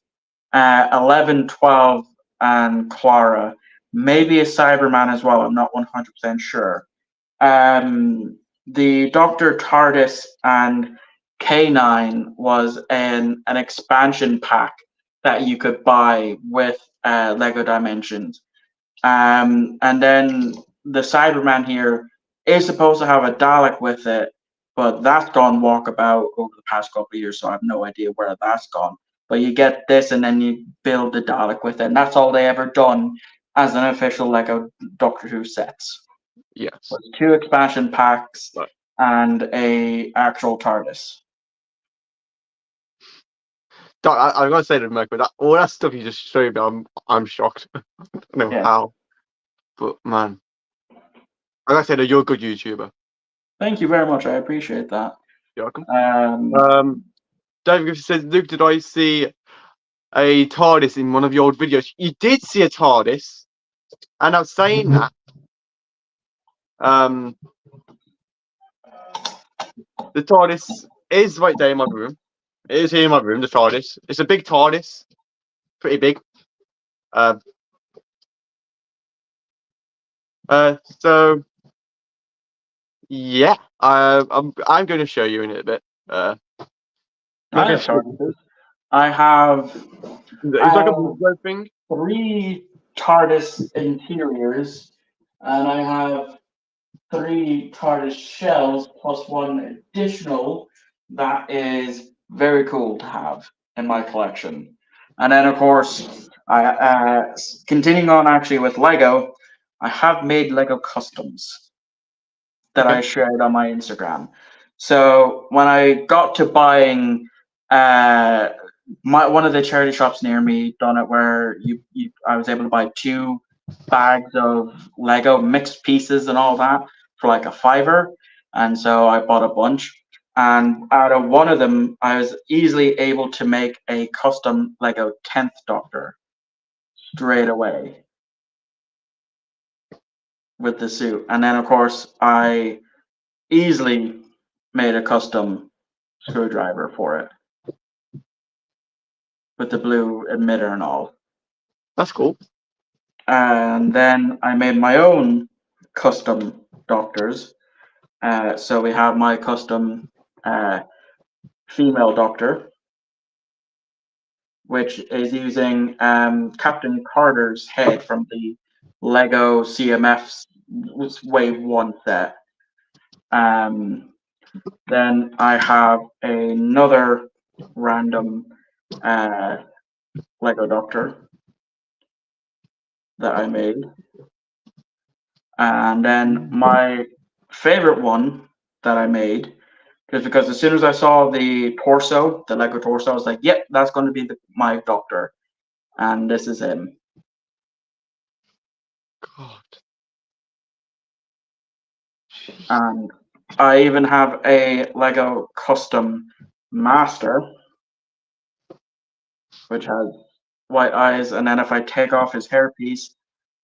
11, 12, and Clara, maybe a Cyberman as well. I'm not 100% sure. The Doctor TARDIS and K9 was an expansion pack that you could buy with Lego Dimensions. And then the Cyberman here is supposed to have a Dalek with it, but that's gone walkabout over the past couple of years, so I have no idea where that's gone. But you get this, and then you build the Dalek with it, and that's all they ever done as an official Lego Doctor Who sets. Yes. With 2 expansion packs and a actual TARDIS. I gotta say to Meg, but all that stuff you just showed me, I'm shocked. I don't know how, but man, like I said, you're a good YouTuber. Thank you very much. I appreciate that. You're welcome. David Griffith says, Luke, did I see a TARDIS in one of your old videos? You did see a TARDIS, and I was saying that. The TARDIS is right there in my room. It is here in my room, the TARDIS. It's a big TARDIS. Pretty big. So yeah, I'm going to show you in a bit. I have it's like a blue thing. 3 TARDIS interiors, and I have 3 TARDIS shells plus 1 additional that is very cool to have in my collection. And then of course, I continuing on actually with Lego, I have made Lego customs that I Okay. shared on my Instagram. So when I got to buying one of the charity shops near me done it where I was able to buy 2 bags of Lego mixed pieces and all that for like a $5, and so I bought a bunch. And out of one of them, I was easily able to make a custom Lego 10th Doctor straight away with the suit. And then, of course, I easily made a custom screwdriver for it with the blue emitter and all. That's cool. And then I made my own custom doctors. So we have my custom female doctor, which is using Captain Carter's head from the Lego CMF's Wave 1 set. Then I have another random Lego Doctor that I made. And then my favorite one that I made is because as soon as I saw the torso, the Lego torso, I was like, yep, that's going to be my Doctor. And this is him. God. And I even have a Lego custom master, which has white eyes. And then if I take off his hairpiece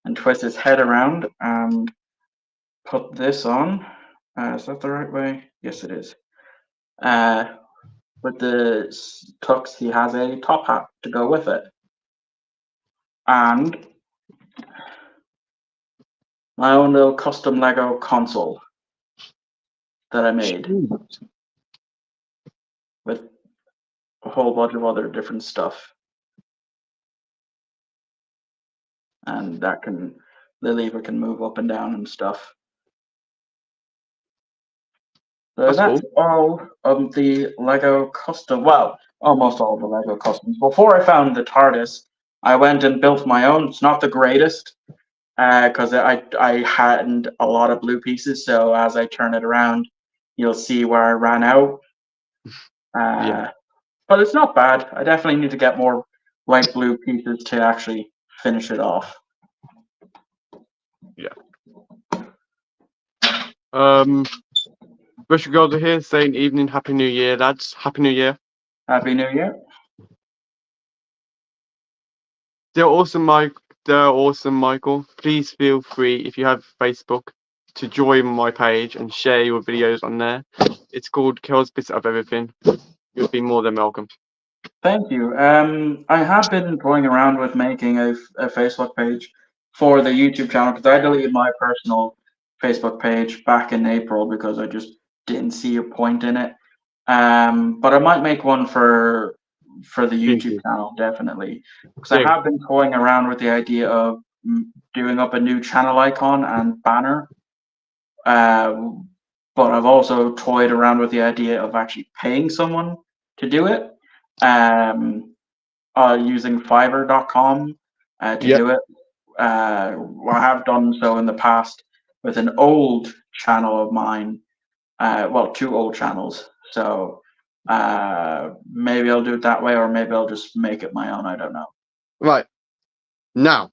and twist his head around and put this on, is that the right way? Yes, it is. With the tux, he has a top hat to go with it. And my own little custom Lego console that I made with a whole bunch of other different stuff. And that the lever can move up and down and stuff. So that's cool. all of the Lego custom. Well, almost all of the Lego customs. Before I found the TARDIS, I went and built my own. It's not the greatest because I hadn't a lot of blue pieces. So as I turn it around, you'll see where I ran out. Yeah. But it's not bad. I definitely need to get more light blue pieces to actually finish it off. Yeah. Richard Golder here saying evening, happy new year, lads. Happy new year. Happy New Year. They're awesome, Michael. Please feel free, if you have Facebook, to join my page and share your videos on there. It's called Kel's Bits of Everything. You'll be more than welcome. Thank you. I have been toying around with making a Facebook page for the YouTube channel because I deleted my personal Facebook page back in April because I just didn't see a point in it. But I might make one for the YouTube channel, definitely, because I have been toying around with the idea of doing up a new channel icon and banner. But I've also toyed around with the idea of actually paying someone to do it, using Fiverr.com to do it. I have done so in the past with an old channel of mine. Well, 2 old channels. So maybe I'll do it that way, or maybe I'll just make it my own. I don't know. Right. Now,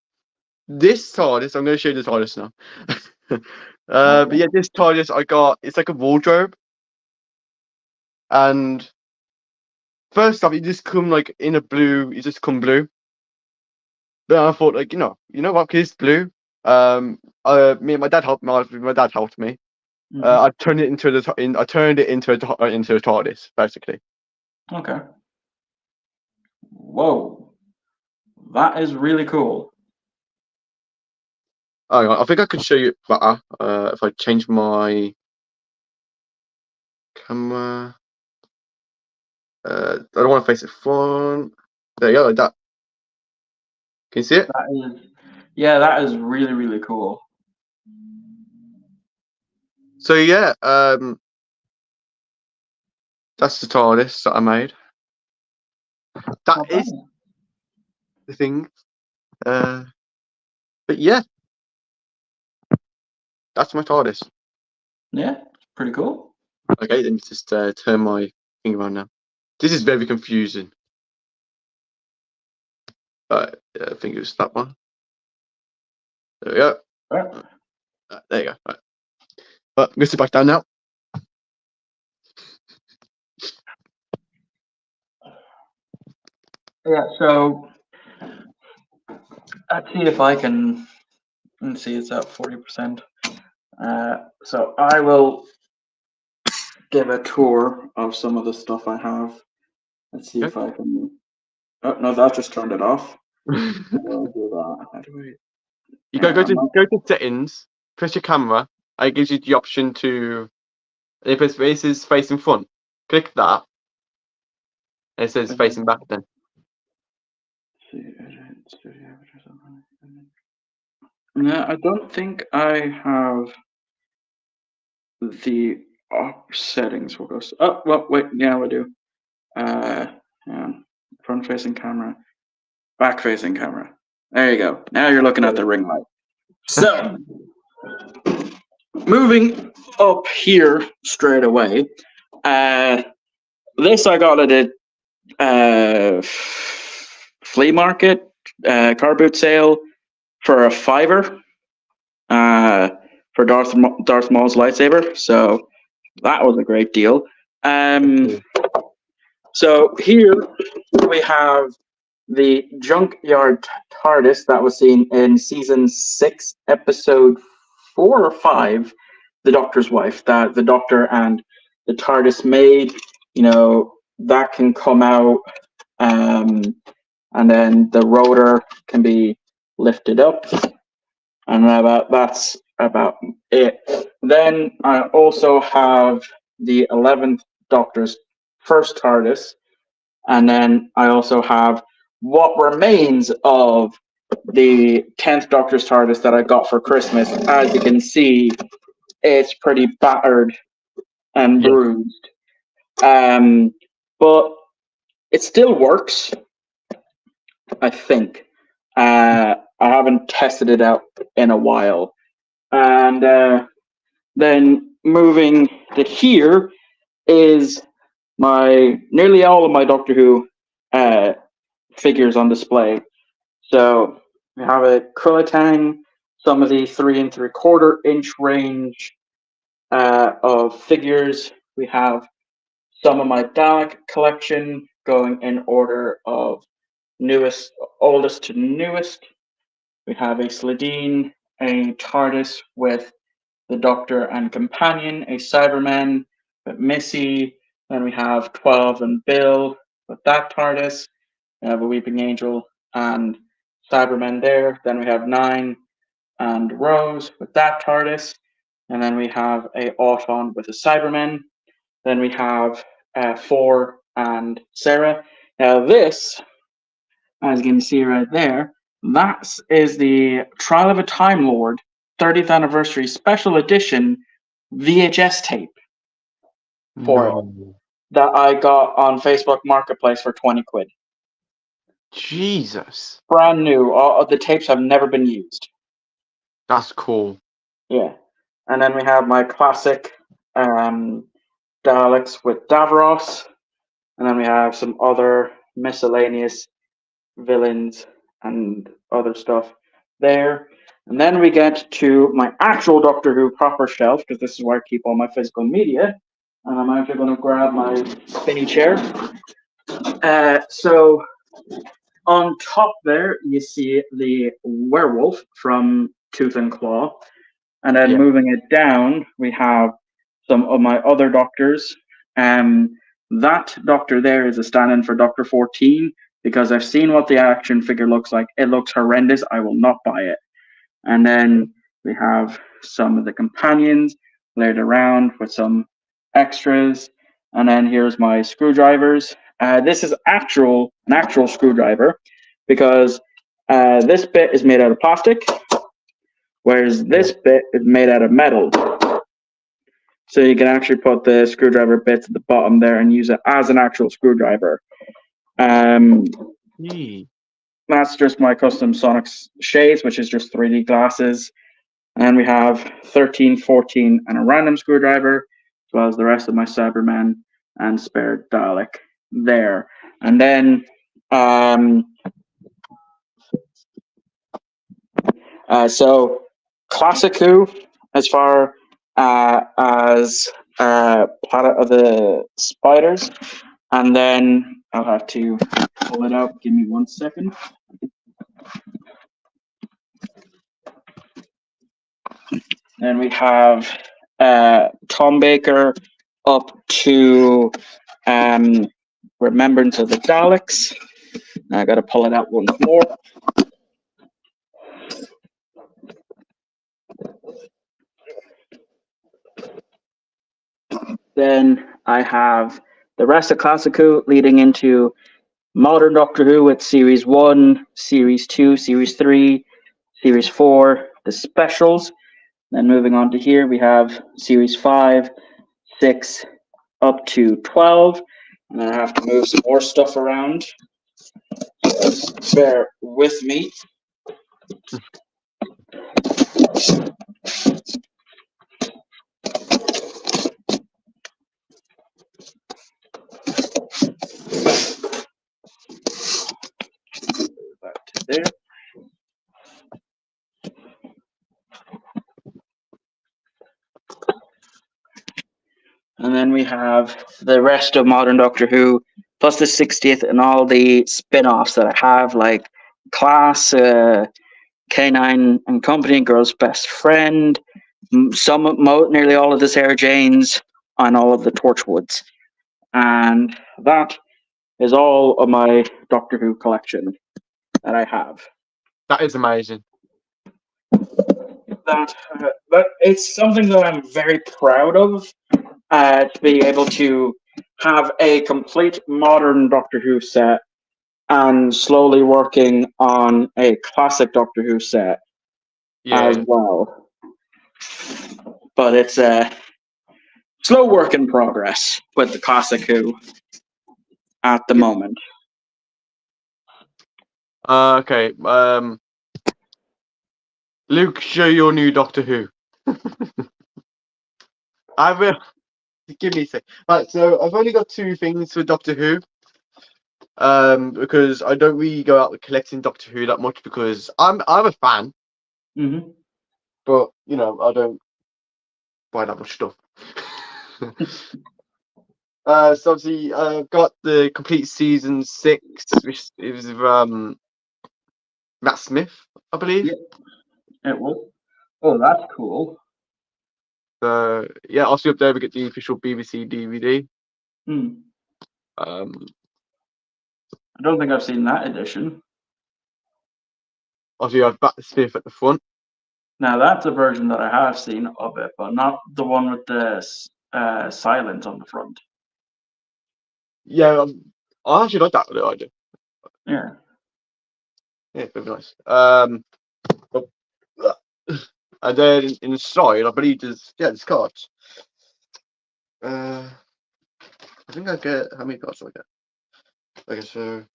this TARDIS, I'm going to show you the TARDIS now. But yeah, this TARDIS I got, it's like a wardrobe. And first off, you just come like in a blue, you just come blue. But I thought, like, you know what, because it's blue. Me and my dad helped me. My dad helped me. I turned it into a TARDIS, basically. Okay. Whoa, that is really cool. I think I could show you better if I change my camera. I don't want to face it front. There you go, like that. Can you see it? That is really, really cool. So yeah, that's the TARDIS that I made. That is the thing. But yeah, That's my TARDIS. Yeah, pretty cool. Okay, let me just turn my thing around now. This is very confusing. I think it was that one. There we go. Right. There you go. Right. But I'm going to sit back down now. Yeah, so let's see if I can. Let's see, it's at 40%. So I will give a tour of some of the stuff I have. Let's see if I can. Oh no, that just turned it off. I'll do that. How do we? You go to settings, press your camera, and it gives you the option to. If it says facing front, click that. And it says facing back then. No, I don't think I have the settings. We'll go. Oh, well, wait. Yeah, we do. Yeah, front facing camera, back facing camera. There you go. Now you're looking at the ring light. So, moving up here straight away. This I got at a flea market, car boot sale for $5 for Darth Maul's lightsaber. So that was a great deal. So here we have the Junkyard TARDIS that was seen in season 6, episode 4 or 5, The Doctor's Wife, that the Doctor and the TARDIS made. You know, that can come out, and then the rotor can be lifted up, and that's about it. Then I also have the 11th Doctor's first TARDIS, and then I also have what remains of the 10th Doctor's TARDIS that I got for Christmas. As you can see, it's pretty battered and bruised. But it still works, I think. I haven't tested it out in a while. And then moving to here is nearly all of my Doctor Who figures on display. So we have a Krillitang, some of the 3 3/4 inch range of figures. We have some of my Dalek collection going in order of oldest to newest. We have a Sladine, a TARDIS with the Doctor and Companion, a Cyberman with Missy. Then we have 12 and Bill with that TARDIS. We have a Weeping Angel and Cybermen there. Then we have 9 and Rose with that TARDIS. And then we have a Auton with a Cybermen. Then we have 4 and Sarah. Now this, as you can see right there, that is the Trial of a Time Lord 30th Anniversary Special Edition VHS tape for it that I got on Facebook Marketplace for 20 quid. Jesus. Brand new. All the tapes have never been used. That's cool. Yeah. And then we have my classic Daleks with Davros. And then we have some other miscellaneous villains and other stuff there. And then we get to my actual Doctor Who proper shelf, because this is where I keep all my physical media. And I'm actually going to grab my spinny chair. So on top there, you see the werewolf from Tooth and Claw. And then moving it down, we have some of my other Doctors. That Doctor there is a stand-in for Doctor 14, because I've seen what the action figure looks like. It looks horrendous. I will not buy it. And then we have some of the companions laid around with some extras. And then here's my screwdrivers. This is an actual screwdriver, because this bit is made out of plastic, whereas this bit is made out of metal. So you can actually put the screwdriver bits at the bottom there and use it as an actual screwdriver. That's just my custom Sonic shades, which is just 3D glasses. And we have 13, 14, and a random screwdriver, as well as the rest of my Cybermen and spare Dalek there. And then so Classic Who, as far as Planet of the Spiders, and then I'll have to pull it out. Give me 1 second. Then we have Tom Baker up to Remembrance of the Daleks. I got to pull it out once more. Then I have the rest of Classic Who leading into Modern Doctor Who with Series 1, Series 2, Series 3, Series 4, the specials. Then moving on to here, we have Series 5, 6, up to 12. And then I have to move some more stuff around. Bear with me. Back to there. And then we have the rest of Modern Doctor Who, plus the 60th and all the spin-offs that I have, like Class, K9 and Company, Girl's Best Friend, nearly all of the Sarah Janes, and all of the Torchwoods. And that is all of my Doctor Who collection that I have. That is amazing. That it's something that I'm very proud of, to be able to have a complete modern Doctor Who set and slowly working on a classic Doctor Who set as well. But it's a slow work in progress with the Classic Who at the moment. Okay. Luke, show your new Doctor Who. I will. Give me a sec. Right, so I've only got 2 things for Doctor Who. Because I don't really go out collecting Doctor Who that much because I'm a fan. Mm-hmm. But I don't buy that much stuff. So obviously I've got the complete season 6, which is Matt Smith, I believe. Yeah. It will. Oh, that's cool. So yeah, I'll see up there. We get the official BBC DVD. I don't think I've seen that edition. Obviously, I've Matt Smith at the front. Now that's a version that I have seen of it, but not the one with the silent on the front. Yeah, I actually like that idea. Yeah. Yeah, very nice. And then inside, I believe there's cards. I think I get how many cards do I get? Okay, so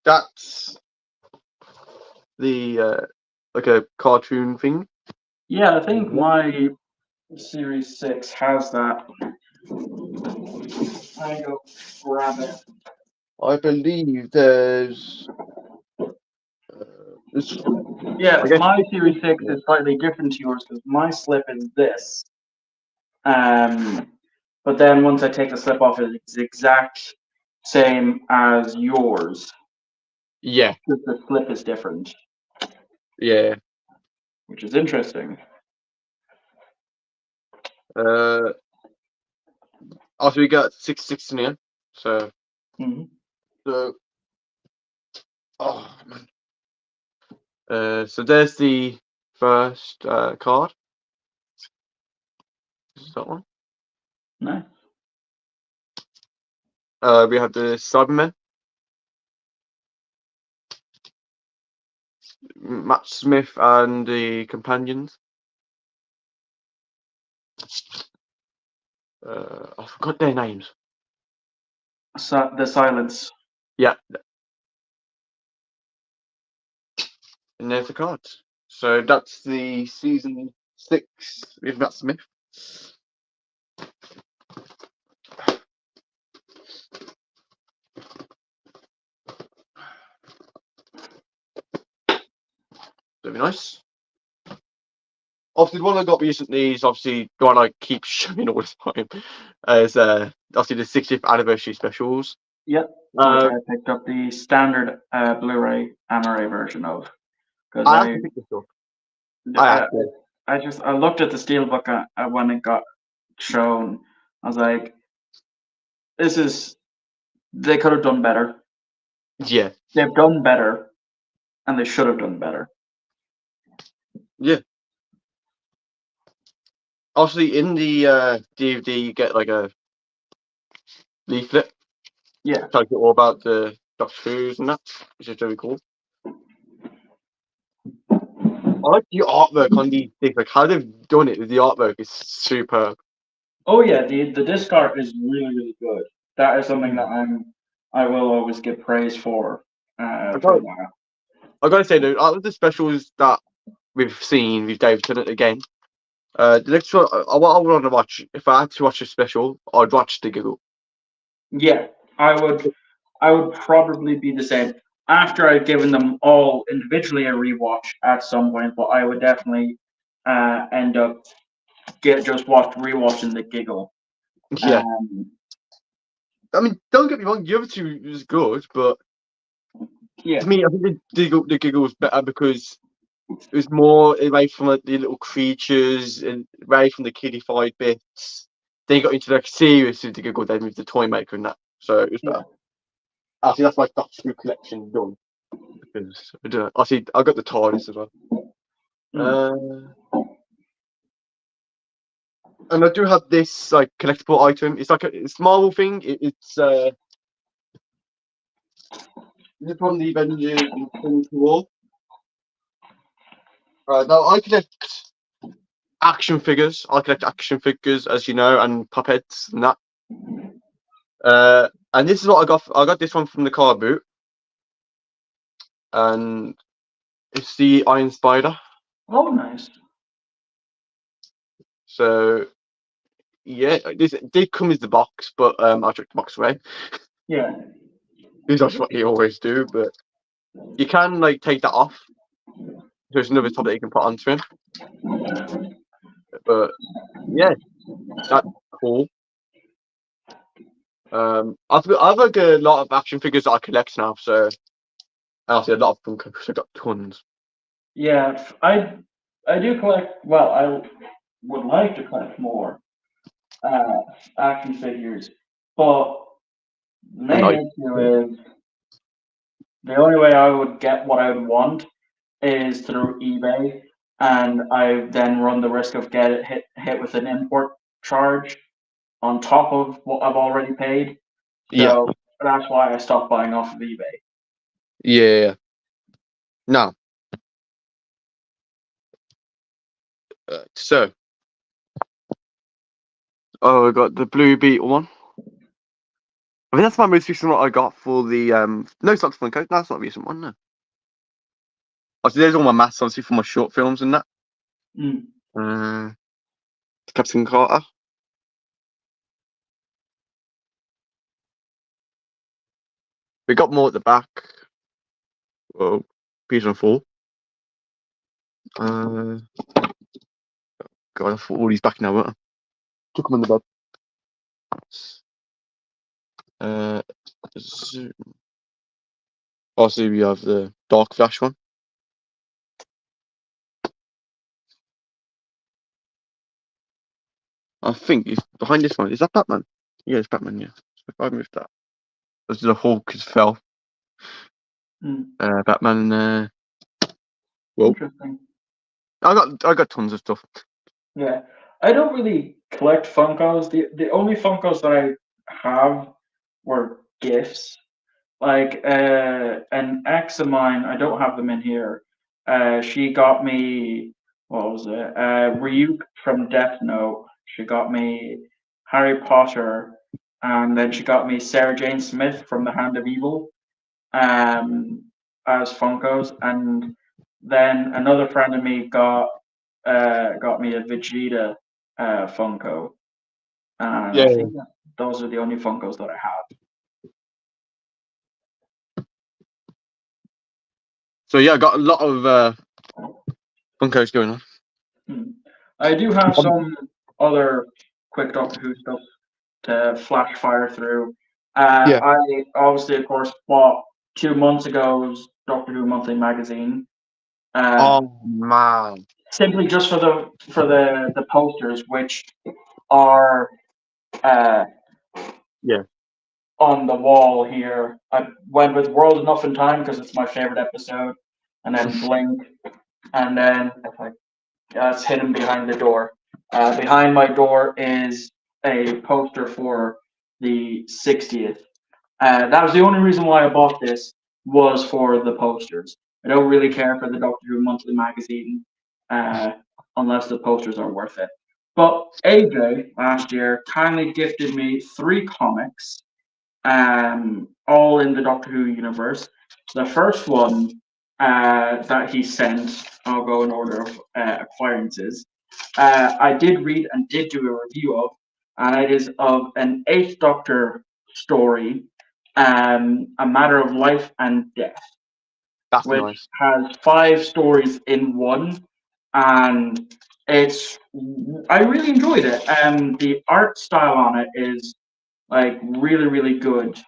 that's the like a cartoon thing. Yeah, I think my Series 6 has that. I go grab it. I believe there's. Yeah, my Series 6 is slightly different to yours because my slip is this. But then once I take the slip off, it's the exact same as yours. Yeah. Just the slip is different. Yeah. Which is interesting. Also, we got 6 in here. So. Mm-hmm. So. Oh man. So there's the first card. Is that one? Nice. We have the Cybermen. Matt Smith and the companions. I forgot their names. The silence. Yeah. And there's the cards. So that's the season 6 with Matt Smith. That'd be nice. Obviously, the one I got recently is obviously the one I keep showing all the time. Is obviously the 60th anniversary specials. Yep. Which I picked up the standard Blu-ray Amaray version of because I have to pick this up. I looked at the steelbook when it got shown. I was like, they could have done better. Yeah. They've done better, and they should have done better. Yeah. Obviously, in the DVD, you get like a leaflet. Yeah. Tells you all about the Doctor Who's and that, which is very cool. I like the artwork on these things. Like how they've done it with the artwork is superb. Oh yeah, the disc art is really, really good. That is something that I will always give praise for. I gotta say though, out of the specials that we've seen with David Tennant again, the next one what I would want to watch, if I had to watch a special, I'd watch The Giggle. Yeah, I would probably be the same. After I've given them all individually a rewatch at some point, but I would definitely end up rewatching The Giggle. Yeah. I mean, don't get me wrong, the other two was good, but yeah, to me, I think the Giggle was better because it was more away from like, the little creatures and away from the kiddified bits. Then you got into like serious with The Giggle, then with the toy maker and that. So it was better. Actually, that's my Doctor Who collection done. Because I don't know. Actually, I got the TARDIS as well. And I do have this like collectible item. It's like it's a Marvel thing. It's from the Avengers Infinity War. Now I collect action figures. I collect action figures, as you know, and puppets and that. And this is what I got. I got this one from the car boot, and it's the Iron Spider. Oh, nice. So yeah, this did come as the box, but I took the box away. Yeah. That's what you always do, but you can like take that off. There's another top that you can put onto him. But yeah, that's cool. I've like a lot of action figures that I collect now, so obviously a lot of them because I got tons. Yeah, I do collect. Well, I would like to collect more action figures, but the main issue is the only way I would get what I would want is through eBay, and I then run the risk of get hit with an import charge on top of what I've already paid. So that's why I stopped buying off of eBay. Yeah. No. So, I got the Blue Beetle one. I think that's my most recent one I got for the no, it's not the Funko. No, that's not a recent one. No. Obviously, there's all my masks, obviously, for my short films and that. Captain Carter. We got more at the back. Oh, Peter and Fall. God, I thought all these back now, weren't I? Took them on the bed. Also, we have the Dark Flash one. I think it's behind this one. Is that Batman? Yeah, it's Batman. Yeah. So if I move that, this is a Hulk has fell. Batman. Well, interesting. I got tons of stuff. Yeah, I don't really collect Funkos. The only Funkos that I have were gifts. Like an ex of mine, I don't have them in here. She got me, what was it? Ryuk from Death Note. She got me Harry Potter, and then she got me Sarah Jane Smith from The Hand of Evil, as Funkos. And then another friend of me got me a Vegeta Funko. And Yeah. I think that those are the only Funkos that I have. So yeah, I got a lot of Funkos going on. I do have some other quick Doctor Who stuff to flash fire through. Yeah. I obviously, of course, bought 2 months ago's Doctor Who monthly magazine. Oh man. Simply just for the posters, which are Yeah. on the wall here. I went with World Enough in Time because it's my favorite episode, and then Blink, and then it's hidden behind the door. Behind my door is a poster for the 60th. That was the only reason why I bought this, was for the posters. I don't really care for the Doctor Who monthly magazine unless the posters are worth it. But AJ last year kindly gifted me 3 comics, all in the Doctor Who universe. The first one that he sent, I'll go in order of acquirances. I did read and did do a review of, and it is of an 8th Doctor story, A Matter of Life and Death, That's which nice. has 5 stories in one, and I really enjoyed it. The art style on it is really, really good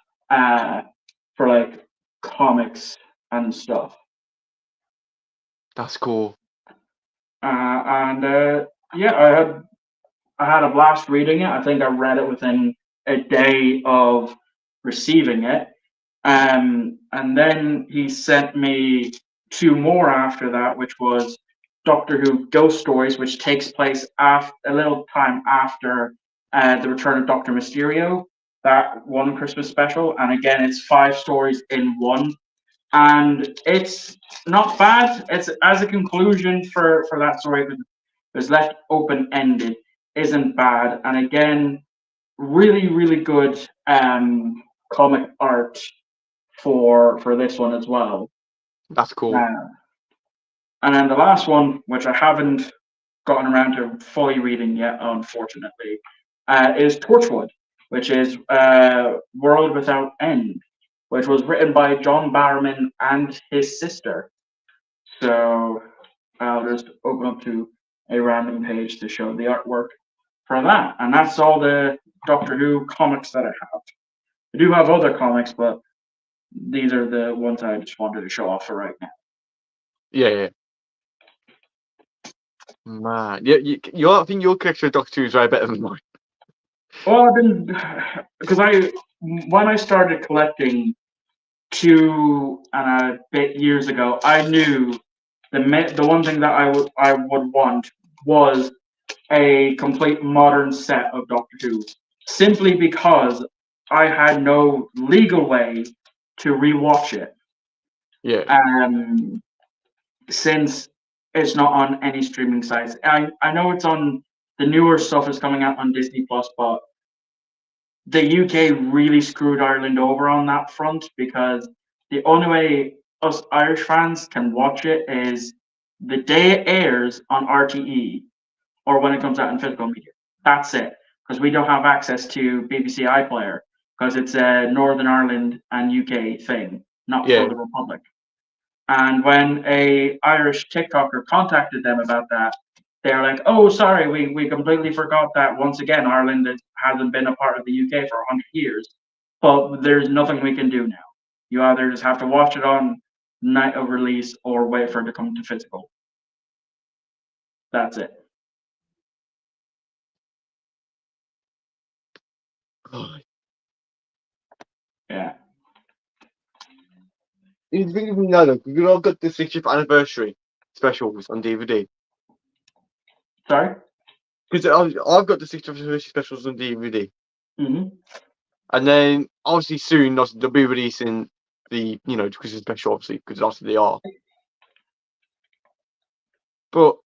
for comics and stuff. That's cool. Yeah, I had a blast reading it. I think I read it within a day of receiving it. And then he sent me 2 more after that, which was Doctor Who Ghost Stories, which takes place a little time after the return of Doctor Mysterio, that one Christmas special. And again, it's 5 stories in one. And it's not bad. It's as a conclusion for that story, it was left open ended, isn't bad. And again, really, really good comic art for this one as well. That's cool. And then the last one, which I haven't gotten around to fully reading yet, unfortunately, is Torchwood, which is World Without End, which was written by John Barrowman and his sister. So I'll just open up to a random page to show the artwork for that. And that's all the Doctor Who comics that I have. I do have other comics, but these are the ones I just wanted to show off for right now. Yeah. Man, yeah, I think your collection of Doctor Who is way better than mine. Well, I've been because when I started collecting 2 and a bit years ago, I knew the one thing that I would want was a complete modern set of Doctor Who, simply because I had no legal way to rewatch it. Yeah. Since it's not on any streaming sites. I know it's on the newer stuff is coming out on Disney Plus, but the UK really screwed Ireland over on that front, because the only way us Irish fans can watch it is the day it airs on RTE or when it comes out in physical media. That's it, because we don't have access to BBC iPlayer because it's a Northern Ireland and UK thing, not for the Republic. And when a Irish TikToker contacted them about that, they're like, "Oh, sorry, we completely forgot that once again Ireland hasn't been a part of the UK for 100 years, but there's nothing we can do now. You either just have to watch it on night of release or wait for it to come to physical." That's it. Yeah. You think of me now, though, because I've got the 60th anniversary specials on DVD. Sorry? Because I've got the 60th anniversary specials on DVD. Mm-hmm. And then, obviously, soon they'll be releasing the, Christmas special, obviously, because obviously they are. But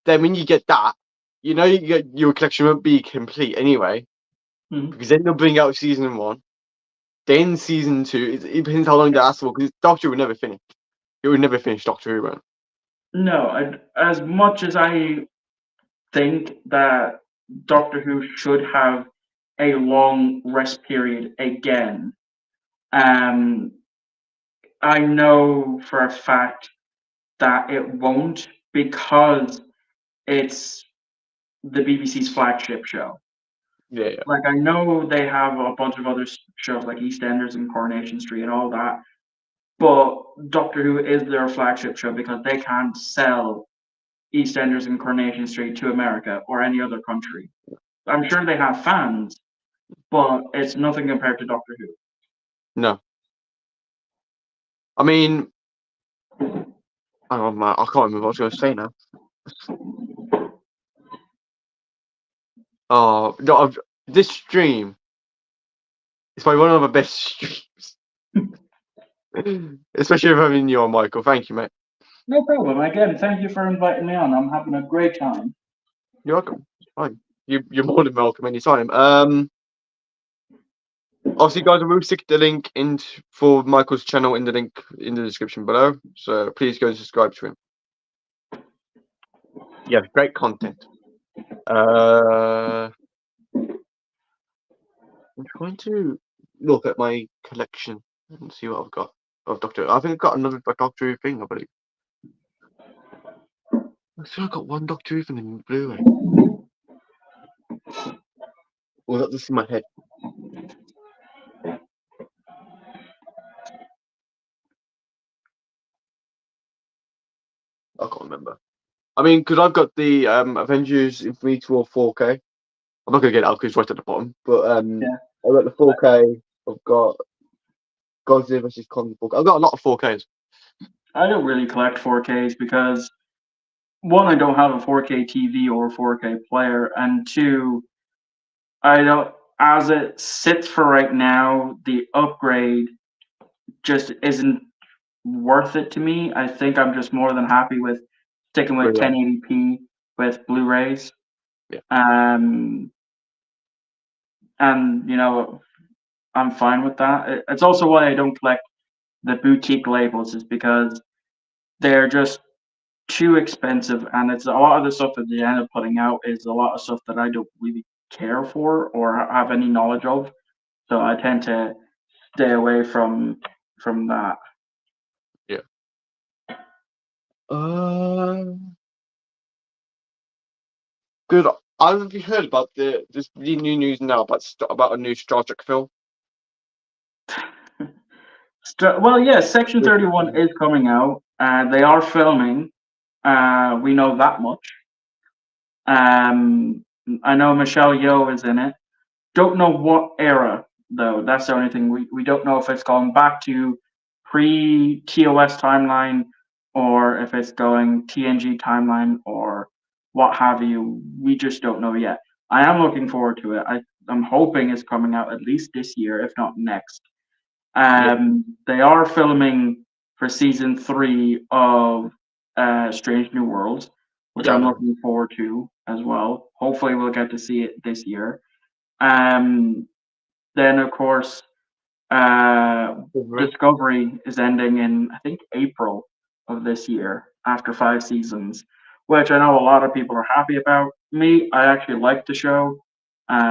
then when you get that, your collection won't be complete anyway. Mm-hmm. Because then they'll bring out season 1. Then season 2, it depends how long they ask for, because Doctor Who will never finish. It will never finish, Doctor Who won't. No, as much as I think that Doctor Who should have a long rest period again, um, I know for a fact that it won't because it's the BBC's flagship show. Yeah, yeah. Like I know they have a bunch of other shows like EastEnders and Coronation Street and all that, but Doctor Who is their flagship show because they can't sell EastEnders and Coronation Street to America or any other country. I'm sure they have fans, but it's nothing compared to Doctor Who. No. I mean, oh man, I can't remember what I was going to say now. Oh, no, this stream is probably one of the best streams. Especially if having you on, Michael. Thank you, mate. No problem. Again, thank you for inviting me on. I'm having a great time. You're welcome. Fine. You're more than welcome anytime. Obviously, guys, we'll stick the link in for Michael's channel in the link in the description below. So please go and subscribe to him. Yeah, great content. I'm trying to look at my collection and see what I've got of Doctor Who. I think I've got another Doctor Who thing, I believe. I think I've got one Doctor Who thing in Blu-ray. Well, that's just in my head. I can't remember. I mean, because I've got the Avengers Infinity War 4K. I'm not going to get it out because it's right at the bottom. But Yeah. I've got the 4K. I've got Godzilla vs. Kong 4K. I've got a lot of 4Ks. I don't really collect 4Ks because one, I don't have a 4K TV or 4K player, and two, I don't. As it sits for right now, the upgrade just isn't worth it to me. I think I'm just more than happy with sticking with Blu-ray. 1080p with Blu-rays. Yeah. And you know, I'm fine with that. It's also why I don't collect the boutique labels, is because they're just too expensive, and it's a lot of the stuff that they end up putting out is a lot of stuff that I don't really care for or have any knowledge of. So I tend to stay away from that. Yeah. Good. Have you heard about the new news now about a new Star Trek film? Well, yes, Section 31 is coming out. They are filming. We know that much. I know Michelle Yeoh is in it. Don't know what era though. That's the only thing. We don't know if it's going back to pre-TOS timeline or if it's going TNG timeline or what have you. We just don't know yet. I am looking forward to it. I'm hoping it's coming out at least this year, if not next. They are filming for season 3 of Strange New Worlds, which I'm looking forward to as well. Hopefully, we'll get to see it this year. Then, of course, Discovery is ending in, I think, April of this year after 5 seasons, which I know a lot of people are happy about. Me, I actually like the show,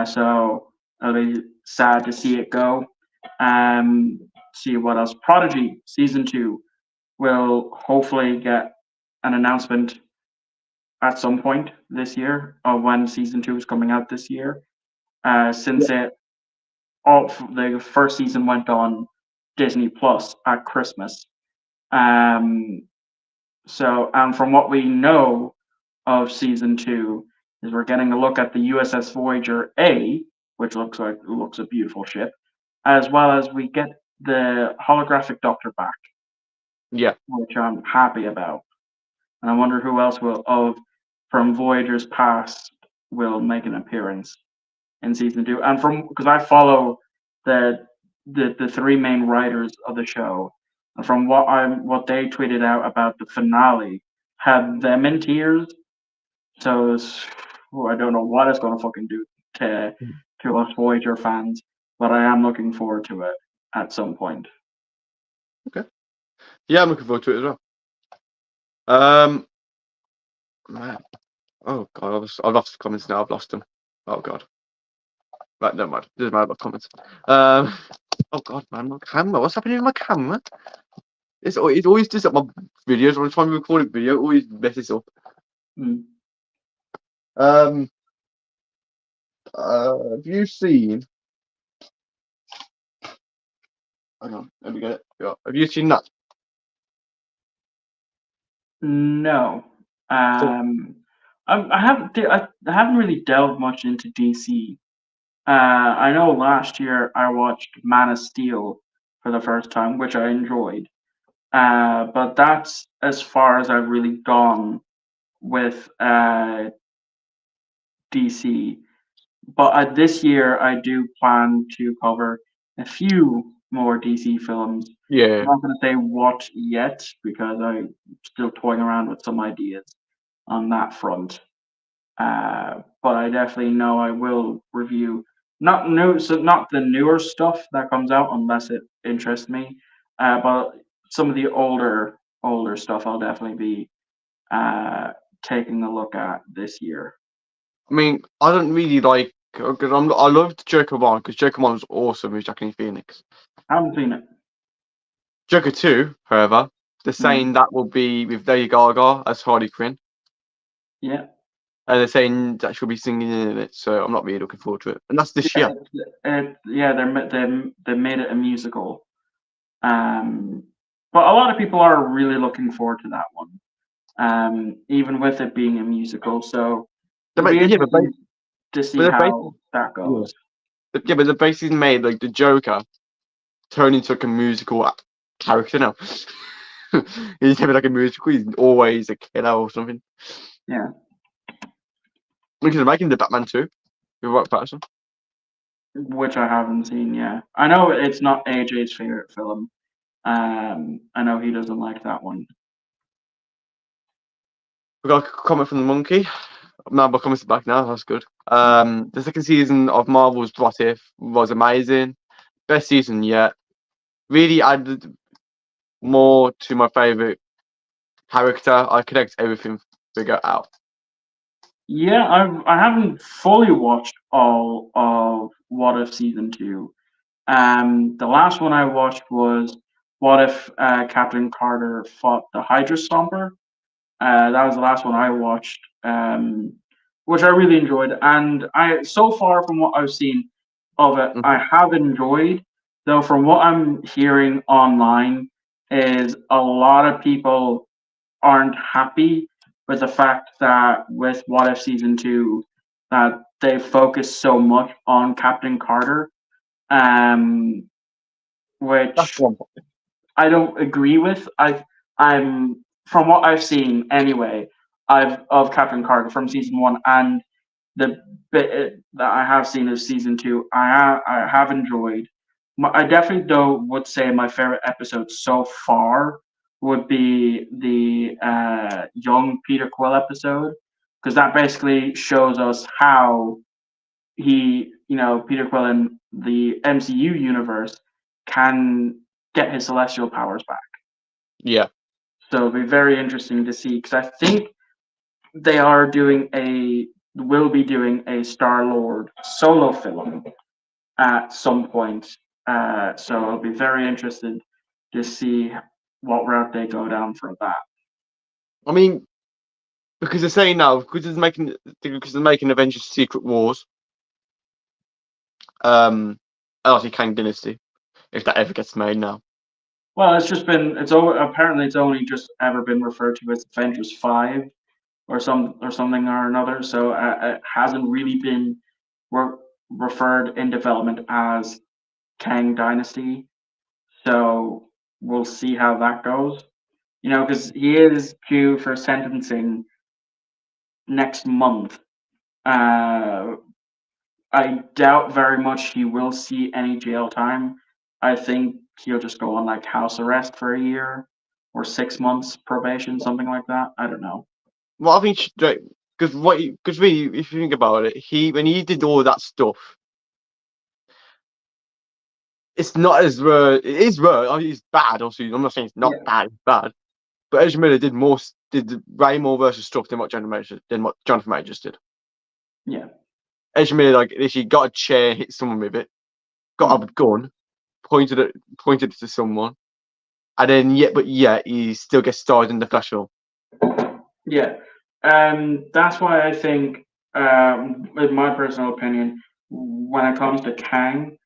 so I'll be sad to see it go. See what else. Prodigy season 2 will hopefully get an announcement at some point this year of when season 2 is coming out this year. Since the first season went on Disney Plus at Christmas. So, from what we know of season 2, is we're getting a look at the USS Voyager A, which looks a beautiful ship, as well as we get the holographic Doctor back. Yeah, which I'm happy about. And I wonder who else from Voyager's past will make an appearance in season 2. And because I follow the 3 main writers of the show, and from what they tweeted out about the finale, had them in tears. So I don't know what it's going to fucking do to us Voyager fans, but I am looking forward to it at some point. Okay. Yeah, I'm looking forward to it as well. Man. Oh god, I've lost the comments now. I've lost them. Oh god. Right, never mind. Doesn't matter about comments. Oh god, man, my camera. What's happening with my camera? It always does up my videos when I'm trying to record a video. It always messes up. Mm. Have you seen? Hang on, let me get it. Yeah. Have you seen that? No. I haven't really delved much into DC. I know last year I watched Man of Steel for the first time, which I enjoyed. But that's as far as I've really gone with DC. But this year I do plan to cover a few more DC films. Yeah. I'm not going to say what yet because I'm still toying around with some ideas on that front. But I definitely know I will review not new, so not the newer stuff that comes out unless it interests me. But some of the older stuff I'll definitely be taking a look at this year. I mean, I don't really like because I loved Joker 1 because Joker 1 was awesome with Joaquin Phoenix. I haven't seen it. Joker 2, however, they're saying that will be with Lady Gaga as Harley Quinn. Yeah. And they're saying that she'll be singing in it, so I'm not really looking forward to it. And that's this year. Yeah, they made it a musical. But a lot of people are really looking forward to that one. Even with it being a musical, so it'll be interesting to see how that goes. Yeah, but they basically made like the Joker turn into like a musical character now. He's never like a musical. He's always a killer or something. Yeah. Because they're making the Batman 2 with Robert Pattinson. Which I haven't seen yet. I know it's not AJ's favorite film. I know he doesn't like that one. We got a comment from the monkey. No, my comments are back now. That's good. The second season of Marvel's What If was amazing. Best season yet. Really added more to my favorite character. I connect everything figure out. Yeah, I haven't fully watched all of What If season 2. The last one I watched was What If Captain Carter fought the Hydra Stomper. That was the last one I watched, which I really enjoyed. And so far from what I've seen of it, I have enjoyed. Though from what I'm hearing online, is a lot of people aren't happy with the fact that with What If season 2, that they focus so much on Captain Carter, which I don't agree with. I'm from what I've seen anyway, of Captain Carter from season 1 and the bit that I have seen of season 2, I have enjoyed. I definitely though would say my favorite episode so far would be the young Peter Quill episode because that basically shows us how Peter Quill in the MCU universe can get his celestial powers back. Yeah. So it'll be very interesting to see because I think they will be doing a Star-Lord solo film at some point. So I'll be very interested to see what route they go down for that. I mean, because they're saying now, because they're making Avengers Secret Wars, and obviously Kang Dynasty, if that ever gets made now. Well, apparently it's only just ever been referred to as Avengers 5 or something or another. So it hasn't really been referred in development as Kang Dynasty. So we'll see how that goes. Because he is due for sentencing next month. I doubt very much he will see any jail time. I think he'll just go on like house arrest for a year or 6 months probation, something like that. I don't know. Well, I think because really, if you think about it, when he did all that stuff, it's not as it is. I mean, it's bad. Obviously, I'm not saying it's not bad. It's bad, But Ezra Miller did way more versus stuff than what Jonathan Majors did. Yeah. Ezra Miller like literally got a chair, hit someone with it, got a gun, pointed it to someone, and then he still gets starred in the Flash film. Yeah. That's why I think, in my personal opinion, when it comes to Kang,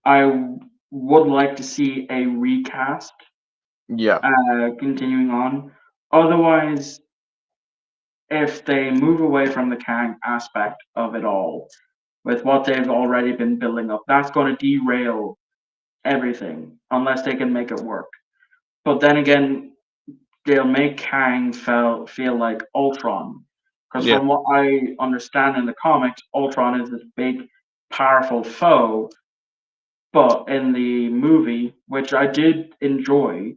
I would like to see a recast Yeah, continuing on. Otherwise, if they move away from the Kang aspect of it all, with what they've already been building up, that's going to derail everything unless they can make it work. But then again, they'll make Kang feel like Ultron. Because yeah, from what I understand in the comics, Ultron is this big, powerful foe. But in the movie, which I did enjoy,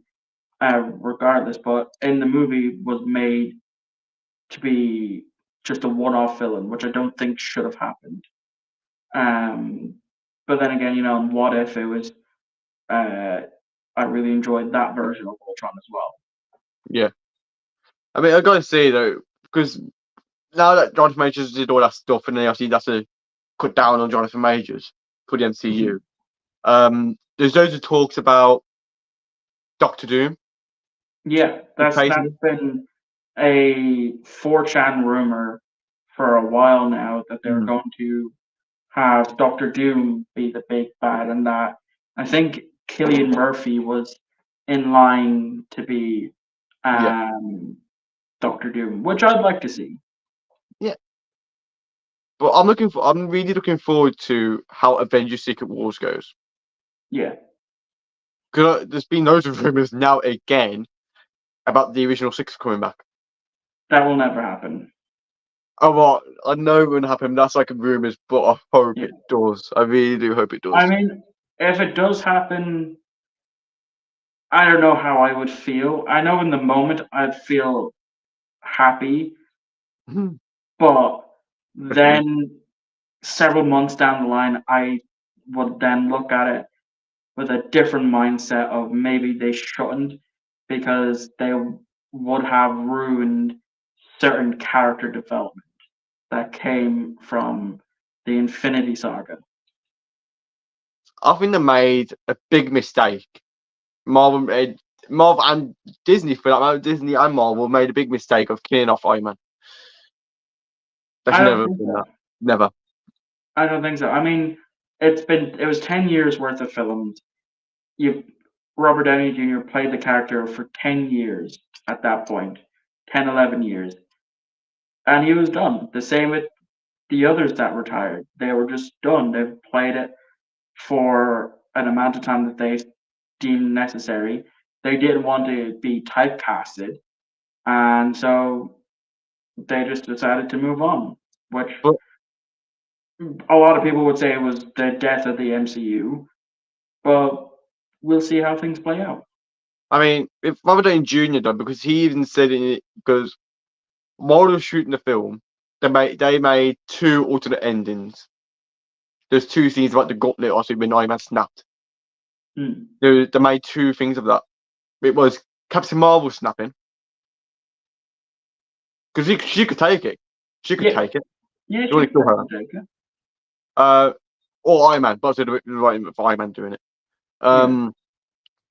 regardless, but in the movie was made to be just a one-off villain, which I don't think should have happened. But then again, what if it was? I really enjoyed that version of Ultron as well. yeah. I mean, I gotta say though, because now that Jonathan Majors did all that stuff, and then obviously that's to cut down on Jonathan Majors for the MCU. There's loads of talks about Doctor Doom. Yeah, that's been a 4chan rumor for a while now that they're going to have Doctor Doom be the big bad, and that I think Cillian Murphy was in line to be Doctor Doom, which I'd like to see. Yeah. But I'm really looking forward to how Avengers Secret Wars goes. Yeah. Because there's been loads of rumors now again about the original six coming back. That will never happen. Oh, well, I know it won't happen. That's like rumors, but I hope it does. I really do hope it does. I mean, if it does happen, I don't know how I would feel. I know in the moment I'd feel happy, but then several months down the line, I would then look at it with a different mindset of maybe they shouldn't, because they would have ruined certain character development that came from the Infinity Saga. I think they made a big mistake. Marvel and Disney, for that matter, Disney and Marvel made a big mistake of killing off Iron Man. They should never have done that. Never. I don't think so. I mean, it was 10 years worth of films. Robert Downey Jr. played the character for 10 years at that point, 10, 11 years. And he was done. The same with the others that retired. They were just done. They've played it for an amount of time that they deemed necessary. They didn't want to be typecasted. And so they just decided to move on, which a lot of people would say it was the death of the MCU. But we'll see how things play out. I mean, if Robert Downey Jr. done, because he even said in it, because while they were shooting the film, they made two alternate endings. There's two scenes about the gauntlet, also when Iron Man snapped. They made two things of that. It was Captain Marvel snapping, because she could take it. She could take it. Yeah, she could take it. Or Iron Man, but I was right for Iron Man doing it. But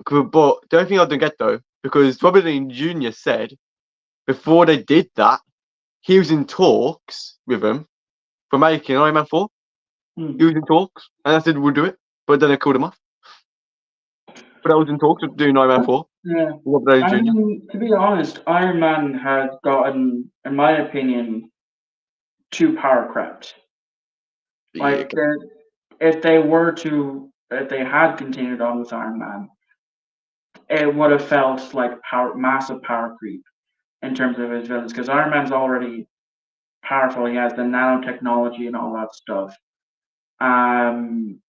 the only thing I didn't get though, because Robert Downey Jr. said before they did that, he was in talks with them for making Iron Man 4. He was in talks, and I said we'll do it, but then they called him off. But I was in talks of doing Iron Man 4. Yeah. I mean, to be honest, Iron Man has gotten, in my opinion, too power crept. Like, if they had continued on with Iron Man, it would have felt like massive power creep in terms of his villains, because Iron Man's already powerful. He has the nanotechnology and all that stuff. And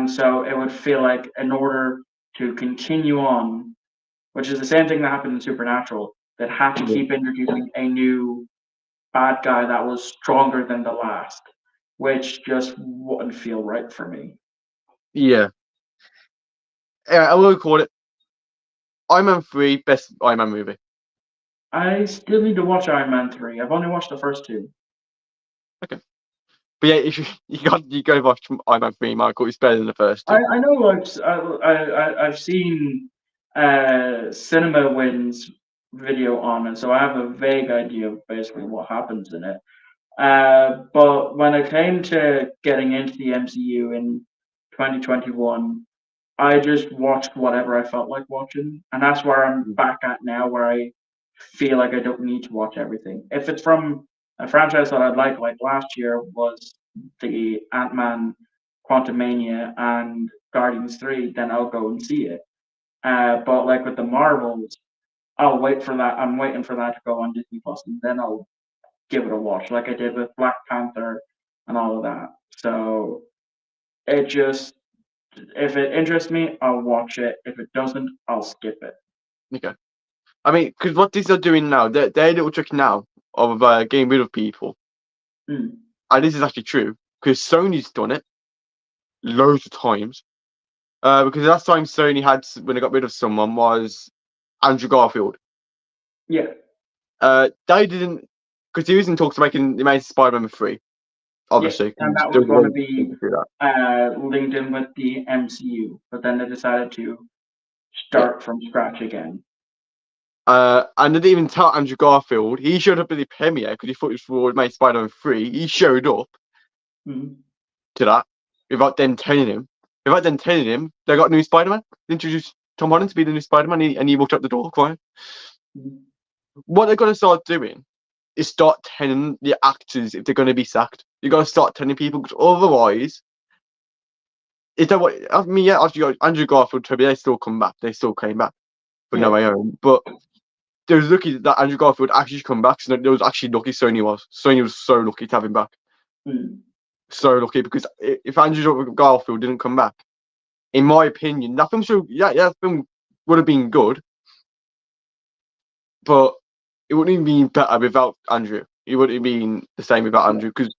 so it would feel like in order to continue on, which is the same thing that happened in Supernatural, that had to keep introducing a new bad guy that was stronger than the last, which just wouldn't feel right for me. Yeah. I will call it Iron Man 3 best Iron Man movie. I still need to watch Iron Man 3. I've only watched the first two. But yeah, if you go watch Iron Man 3, Michael, it's better than the first two. I know I've seen Cinema Wins video on it, so I have a vague idea of basically what happens in it. But when it came to getting into the MCU in 2021, I just watched whatever I felt like watching, and that's where I'm back at now, where I feel like I don't need to watch everything. If it's from a franchise that I'd like last year was the Ant-Man Quantumania and Guardians 3, then I'll go and see it. But like with the Marvels, I'll wait for that. I'm waiting for that to go on Disney Plus, and then I'll give it a watch, like I did with Black Panther and all of that. So it just, if it interests me, I'll watch it. If it doesn't, I'll skip it. Okay. I mean, because what Disney are doing now, they're a little trick now of getting rid of people. Mm. And this is actually true because Sony's done it loads of times. Because the last time Sony had when they got rid of someone was Andrew Garfield. Yeah. They didn't, because he was in talks of making the Amazing Spider-Man 3, obviously. Yeah, and that was going to be linked in with the MCU, but then they decided to start from scratch again. And they didn't even tell Andrew Garfield. He showed up at the premiere because he thought it was for Amazing Spider-Man 3. He showed up to that without them telling him. Without them telling him, they got a new Spider-Man. They introduced Tom Holland to be the new Spider-Man, and he walked up the door crying. What they're going to start doing is start telling the actors if they're going to be sacked. You've got to start telling people, because otherwise, is that what I mean? Yeah, actually, Andrew Garfield, Toby, they still come back. They still came back for No Way Home. But they was lucky that Andrew Garfield actually come back. So they was actually lucky. Sony was so lucky to have him back. So lucky, because if Andrew Garfield didn't come back, in my opinion, that film should, that film would have been good, but it wouldn't even be better without Andrew. It wouldn't have been the same without Andrew, because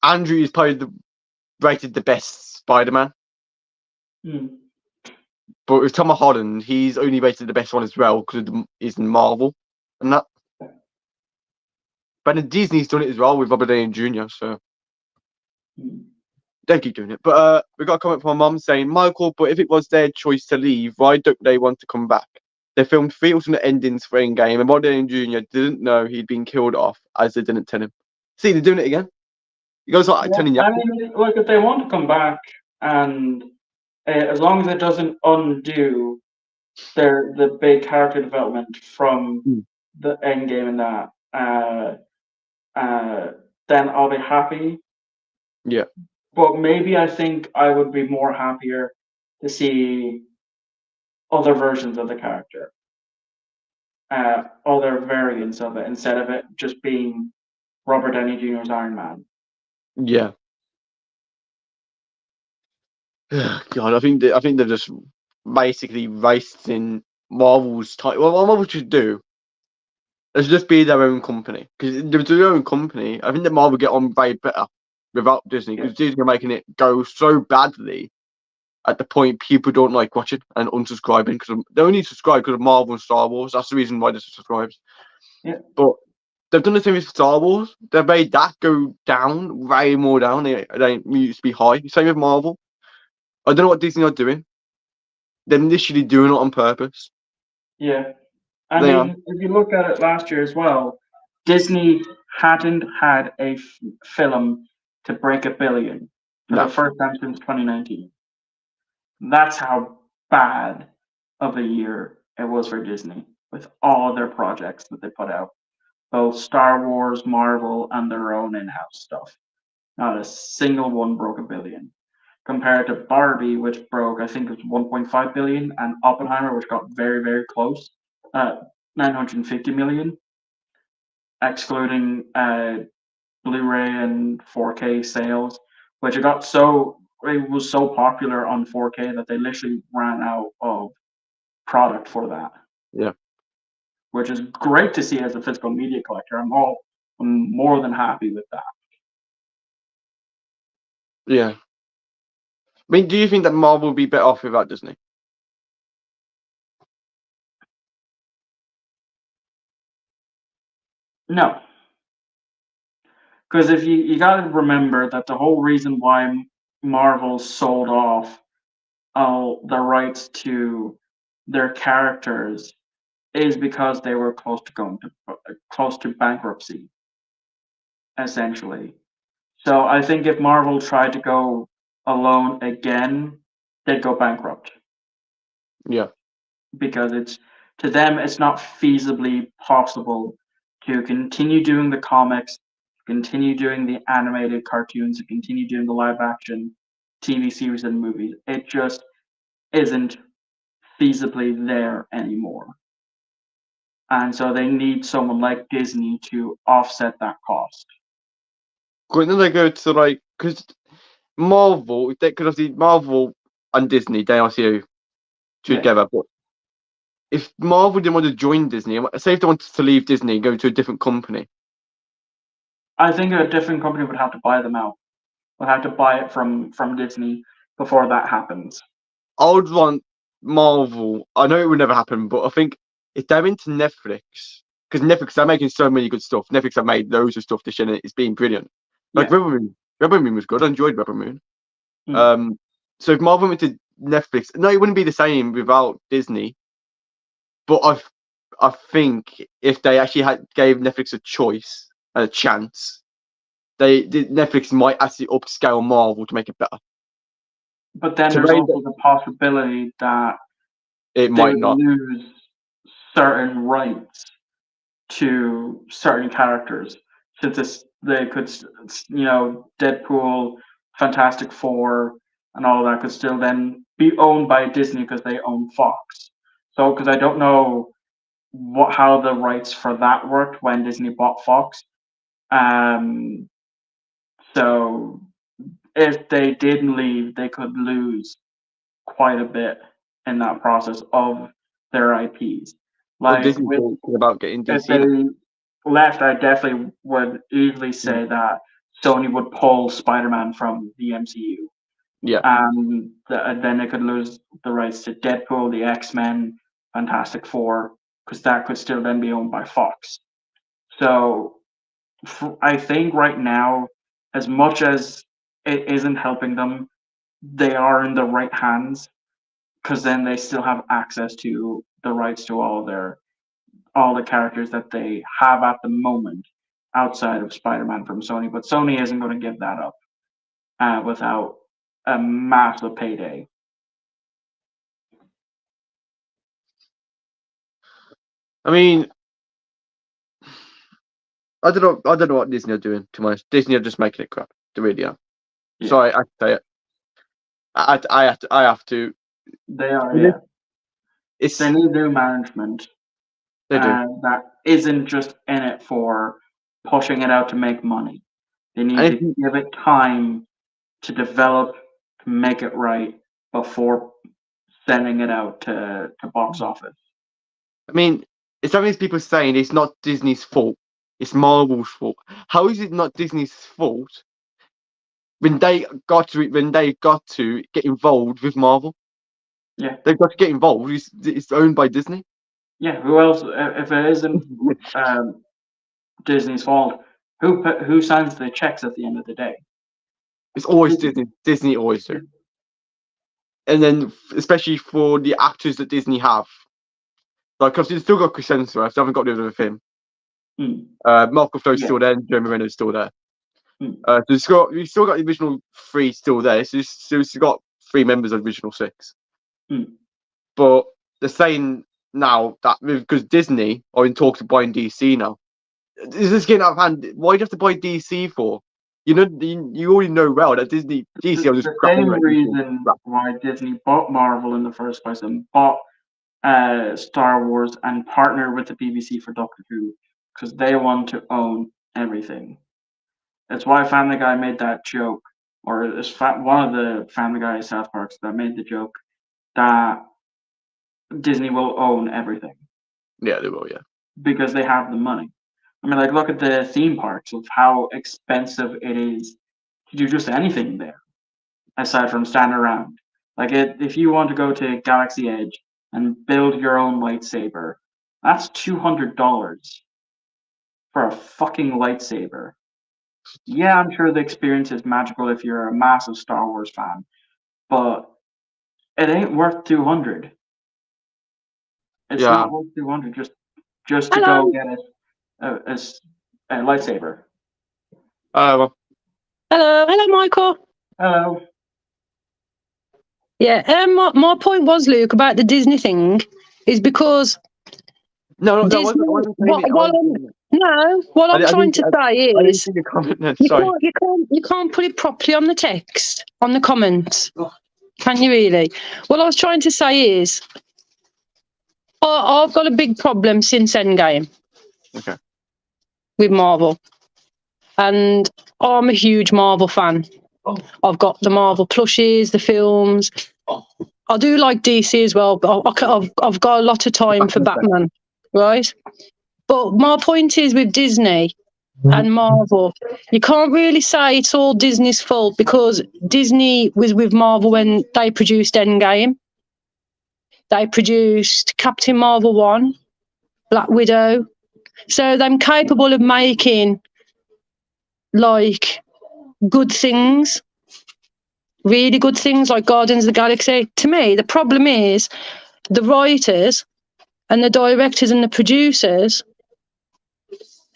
Andrew is probably rated the best Spider-Man. But with Tom Holland, he's only rated the best one as well because he's in Marvel and that. But then Disney's done it as well with Robert Downey Jr. So they keep doing it. But we got a comment from my mum saying, Michael, but if it was their choice to leave, why don't they want to come back? They filmed 3 alternate endings for Endgame, and Robert Downey Jr. didn't know he'd been killed off, as they didn't tell him. See, they're doing it again. You guys are telling you. I mean, like, if they want to come back, and as long as it doesn't undo the big character development from the Endgame and that, then I'll be happy. Yeah. But maybe I think I would be more happier to see other versions of the character, other variants of it, instead of it just being Robert Downey Jr.'s Iron Man. Yeah. God, I think they're just basically wasting Marvel's time. Well, what Marvel should do is just be their own company, because if they're their own company, I think that Marvel get on way better without Disney, because Disney are making it go so badly at the point people don't like watching and unsubscribing, because they only subscribe because of Marvel and Star Wars. That's the reason why they subscribe. Yeah. But they've done the same with Star Wars. They've made that go down, way more down. They used to be high. Same with Marvel. I don't know what Disney are doing. They're literally doing it on purpose. Yeah. I mean, if you look at it last year as well, Disney hadn't had a film to break $1 billion for the first time since 2019. That's how bad of a year it was for Disney with all their projects that they put out, both Star Wars, Marvel, and their own in-house stuff. Not a single one broke $1 billion. Compared to Barbie, which broke, I think it was 1.5 billion, and Oppenheimer, which got very, very close, 950 million, excluding Blu-ray and 4K sales, which it was so popular on 4K that they literally ran out of product for that. Yeah. Which is great to see as a physical media collector. I'm more than happy with that. Yeah. I mean, do you think that Marvel would be better off without Disney? No, because if you got to remember that the whole reason why Marvel sold off all the rights to their characters is because they were close to bankruptcy, essentially. So I think if Marvel tried to go alone again, they'd go bankrupt Yeah. because it's to them it's not feasibly possible to continue doing the comics, continue doing the animated cartoons, to continue doing the live action TV series and movies. It just isn't feasibly there anymore. And so they need someone like Disney to offset that cost. But then they go to like because Marvel, because obviously Marvel and Disney they are together. But if Marvel didn't want to join Disney, say if they wanted to leave Disney and go to a different company, I think a different company would have to buy them out. Would have to buy it from Disney before that happens. I would want Marvel. I know it would never happen, but I think if they're into Netflix, because Netflix are making so many good stuff. Netflix have made loads of stuff this year, and it's been brilliant. Like Yeah. Rebel Moon was good. I enjoyed Rebel Moon. Mm. So if Marvel went to Netflix, no, it wouldn't be the same without Disney. But I think if they actually gave Netflix a choice and a chance, Netflix might actually upscale Marvel to make it better. But then To there's raise also the possibility that it they might would not. lose certain rights to certain characters. Since they could, Deadpool, Fantastic Four, and all that could still then be owned by Disney because they own Fox. So, because I don't know how the rights for that worked when Disney bought Fox. So if they did leave, they could lose quite a bit in that process of their IPs. Well, Like Disney's talking about getting if DC now. they left, I definitely would easily say that Sony would pull Spider-Man from the MCU. Yeah. And then they could lose the rights to Deadpool, the X-Men, Fantastic Four, because that could still then be owned by Fox. So I think right now, as much as it isn't helping them, they are in the right hands because then they still have access to the rights to all the characters that they have at the moment outside of Spider-Man from Sony. But Sony isn't going to give that up without a massive payday. I mean, I don't know what Disney are doing. To be honest, Disney are just making it crap. They really are. Yeah. Sorry, I have to say it. I have to. They are, yeah. It's They need new management. They do. That isn't just in it for pushing it out to make money. They need to give it time to develop, to make it right before sending it out to box office. I mean, it's something people saying it's not Disney's fault. It's Marvel's fault. How is it not Disney's fault when they got to get involved with Marvel? Yeah, they've got to get involved. It's owned by Disney. Yeah, who else? If it isn't Disney's fault, who signs the checks at the end of the day? It's always Disney. Disney always do. And then, especially for the actors that Disney have, like, because they've still got Chris Hemsworth, they haven't got rid of him. Mark Ruffalo's still there, and Joe Moreno's still there. So we've still got the original 3 still there. So we've still got 3 members of the original 6. But they're saying now that because Disney are in talks of buying DC now. Is this getting out of hand? Why do you have to buy DC for? You already know well that DC are just the same reason why Disney bought Marvel in the first place and bought Star Wars and partnered with the BBC for Doctor Who, because they want to own everything. That's why Family Guy made that joke, or it's one of the Family Guy South Parks that made the joke that Disney will own everything. Yeah, they will, yeah. Because they have the money. I mean, like, look at the theme parks of how expensive it is to do just anything there, aside from stand around. Like, if you want to go to Galaxy Edge and build your own lightsaber, that's $200 for a fucking lightsaber. Yeah, I'm sure the experience is magical if you're a massive Star Wars fan, but it ain't worth 200. It's Yeah. not worth 200 just to Hello. go get a lightsaber. Well, Hello, Michael. Hello. Yeah, my point was, Luke, about the Disney thing, is because no, Disney. I wasn't saying it. I wasn't saying it. What I I'm trying to say I didn't is see your comment then. you Sorry. can't put it properly on the text, on the comments. Can you really? What I was trying to say is I've got a big problem since Endgame. Okay. With Marvel. And I'm a huge Marvel fan. I've got the Marvel plushies, the films. I do like DC as well, but I've got a lot of time for Batman, right? But my point is with Disney and Marvel, you can't really say it's all Disney's fault, because Disney was with Marvel when they produced Endgame. They produced Captain Marvel 1, Black Widow. So they're capable of making like good things, really good things like Guardians of the Galaxy. To me, the problem is the writers and the directors and the producers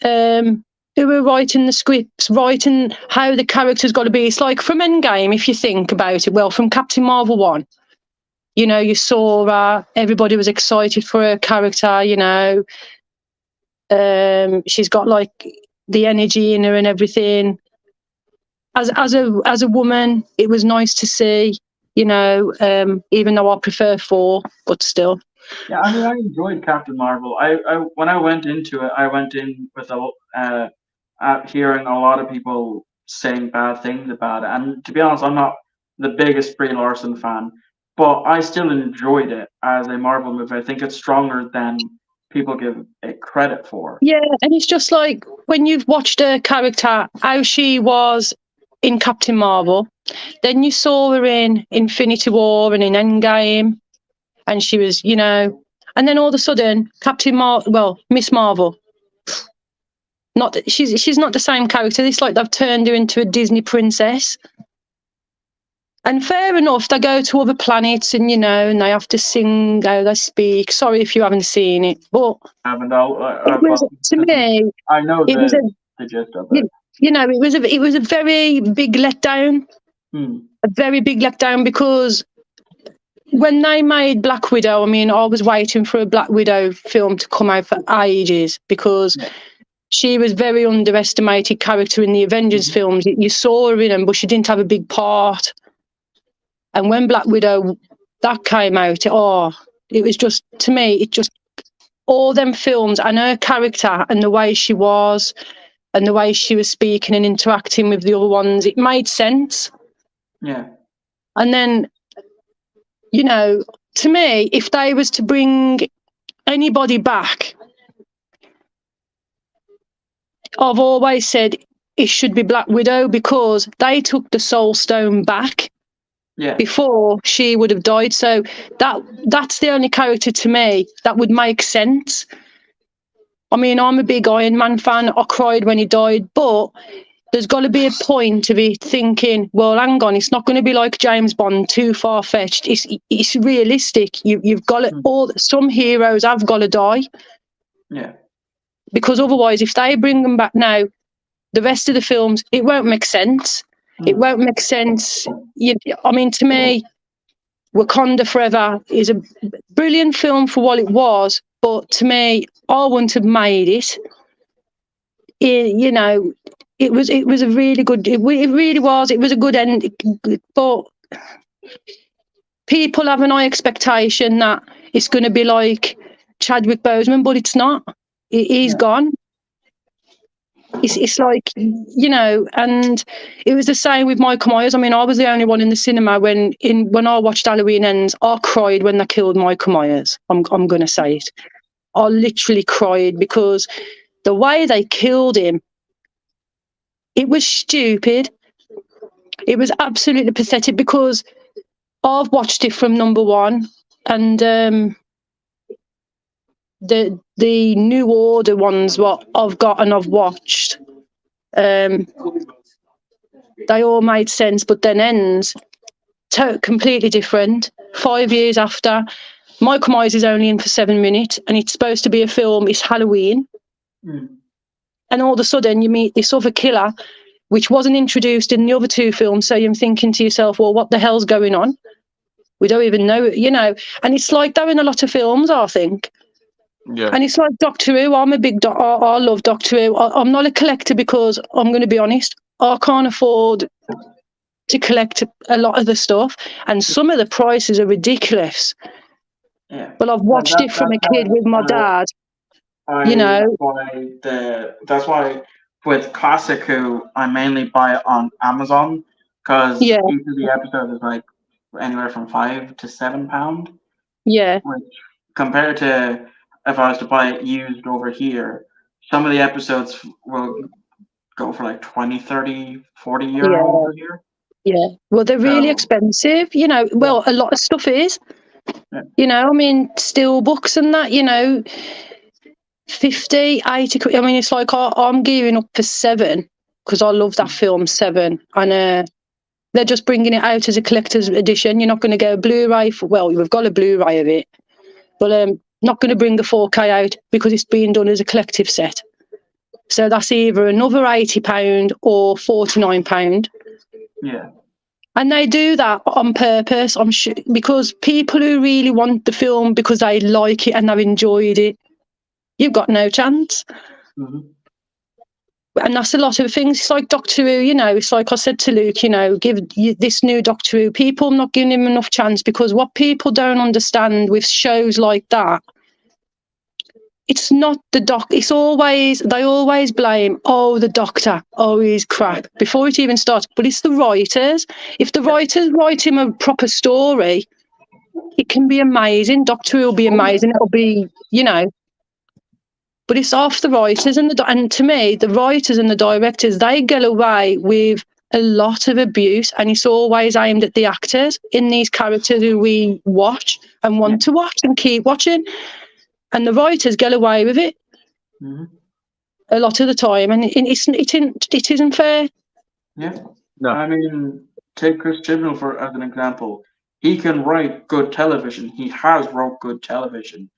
who were writing the scripts, writing how the character's got to be. It's like from Endgame, if you think about it, well, from Captain Marvel 1, you know, you saw everybody was excited for her character, you know. She's got like the energy in her and everything. As a woman, it was nice to see, you know, even though I prefer 4, but still. Yeah, I mean, I enjoyed Captain Marvel. I when I went into it, I went in with hearing a lot of people saying bad things about it. And to be honest, I'm not the biggest Brie Larson fan, but I still enjoyed it as a Marvel movie. I think it's stronger than people give it credit for. Yeah, and it's just like when you've watched a character, how she was in Captain Marvel, then you saw her in Infinity War and in Endgame, and she was, you know, and then all of a sudden, Miss Marvel. She's not the same character. It's like they've turned her into a Disney princess. And fair enough, they go to other planets and, you know, and they have to sing how they speak. Sorry if you haven't seen it, but to me, I know the gist of it. You know, it was a very big letdown. A very big letdown, because when they made Black Widow, I mean, I was waiting for a Black Widow film to come out for ages, because she was very underestimated character in the Avengers films. You saw her in them, but she didn't have a big part. And when Black Widow, that came out, it was just, to me, it just, all them films and her character and the way she was and the way she was speaking and interacting with the other ones, it made sense. Yeah. And then, you know, to me, if they was to bring anybody back, I've always said it should be Black Widow, because they took the Soul Stone back before she would have died. So that's the only character to me that would make sense. I mean, I'm a big Iron Man fan. I cried when he died, but there's got to be a point of it thinking, well, hang on, it's not going to be like James Bond, too far-fetched. It's realistic. You've got to, some heroes have got to die. Yeah. Because otherwise, if they bring them back now, the rest of the films, it won't make sense. It won't make sense. I mean, to me, Wakanda Forever is a brilliant film for what it was, but to me, I wouldn't have made it. You know, it was a really good. It really was. It was a good end, but people have an high expectation that it's going to be like Chadwick Boseman, but it's not. He's gone. It's like, you know, and it was the same with Michael Myers. I mean, I was the only one in the cinema when I watched Halloween Ends. I cried when they killed Michael Myers. I'm going to say it. I literally cried, because the way they killed him, it was stupid. It was absolutely pathetic, because I've watched it from number 1, and the New Order ones, what I've got and I've watched, they all made sense, but then ends completely different. 5 years after, Michael Myers is only in for 7 minutes, and it's supposed to be a film. It's Halloween, and all of a sudden you meet this other killer, which wasn't introduced in the other two films. So you're thinking to yourself, well, what the hell's going on? We don't even know, you know. And it's like that in a lot of films, I think. Yeah. And it's like Doctor Who. I'm a big I love Doctor Who. I'm not a collector because I'm going to be honest, I can't afford to collect a lot of the stuff, and some of the prices are ridiculous. Yeah. But I've watched it from a kid with my dad. You know. That's why with Classic Who, I mainly buy it on Amazon because each of the episodes is like anywhere from £5 to £7. Yeah. Which compared to if I was to buy it used over here, some of the episodes will go for like 20, 30, 40 euros over here. Yeah. Well, they're really expensive, you know. Well, a lot of stuff is. Yeah. You know, I mean, steel books and that, you know, 50, 80 quid. I mean, it's like I'm gearing up for 7 because I love that film 7, and they're just bringing it out as a collector's edition. You're not going to get a Blu-ray we've got a Blu-ray of it, but not going to bring the 4K out because it's being done as a collective set. So that's either another £80 or £49. Yeah. And they do that on purpose, I'm sure, because people who really want the film because they like it and they've enjoyed it, you've got no chance. Mm-hmm. And that's a lot of things. It's like Doctor Who, you know, it's like I said to Luke, you know, give this new Doctor Who, people not giving him enough chance, because what people don't understand with shows like that, it's not the it's always, they always blame, oh, the Doctor, oh, he's crap, before it even starts. But it's the writers. If the writers write him a proper story, it can be amazing. Doctor Who will be amazing. It'll be, you know, but it's off the writers and to me, the writers and the directors, they get away with a lot of abuse, and it's always aimed at the actors in these characters who we watch and want to watch and keep watching. And the writers get away with it a lot of the time, and it isn't fair. Yeah. No. I mean, take Chris Chibnall as an example. He can write good television. He has wrote good television,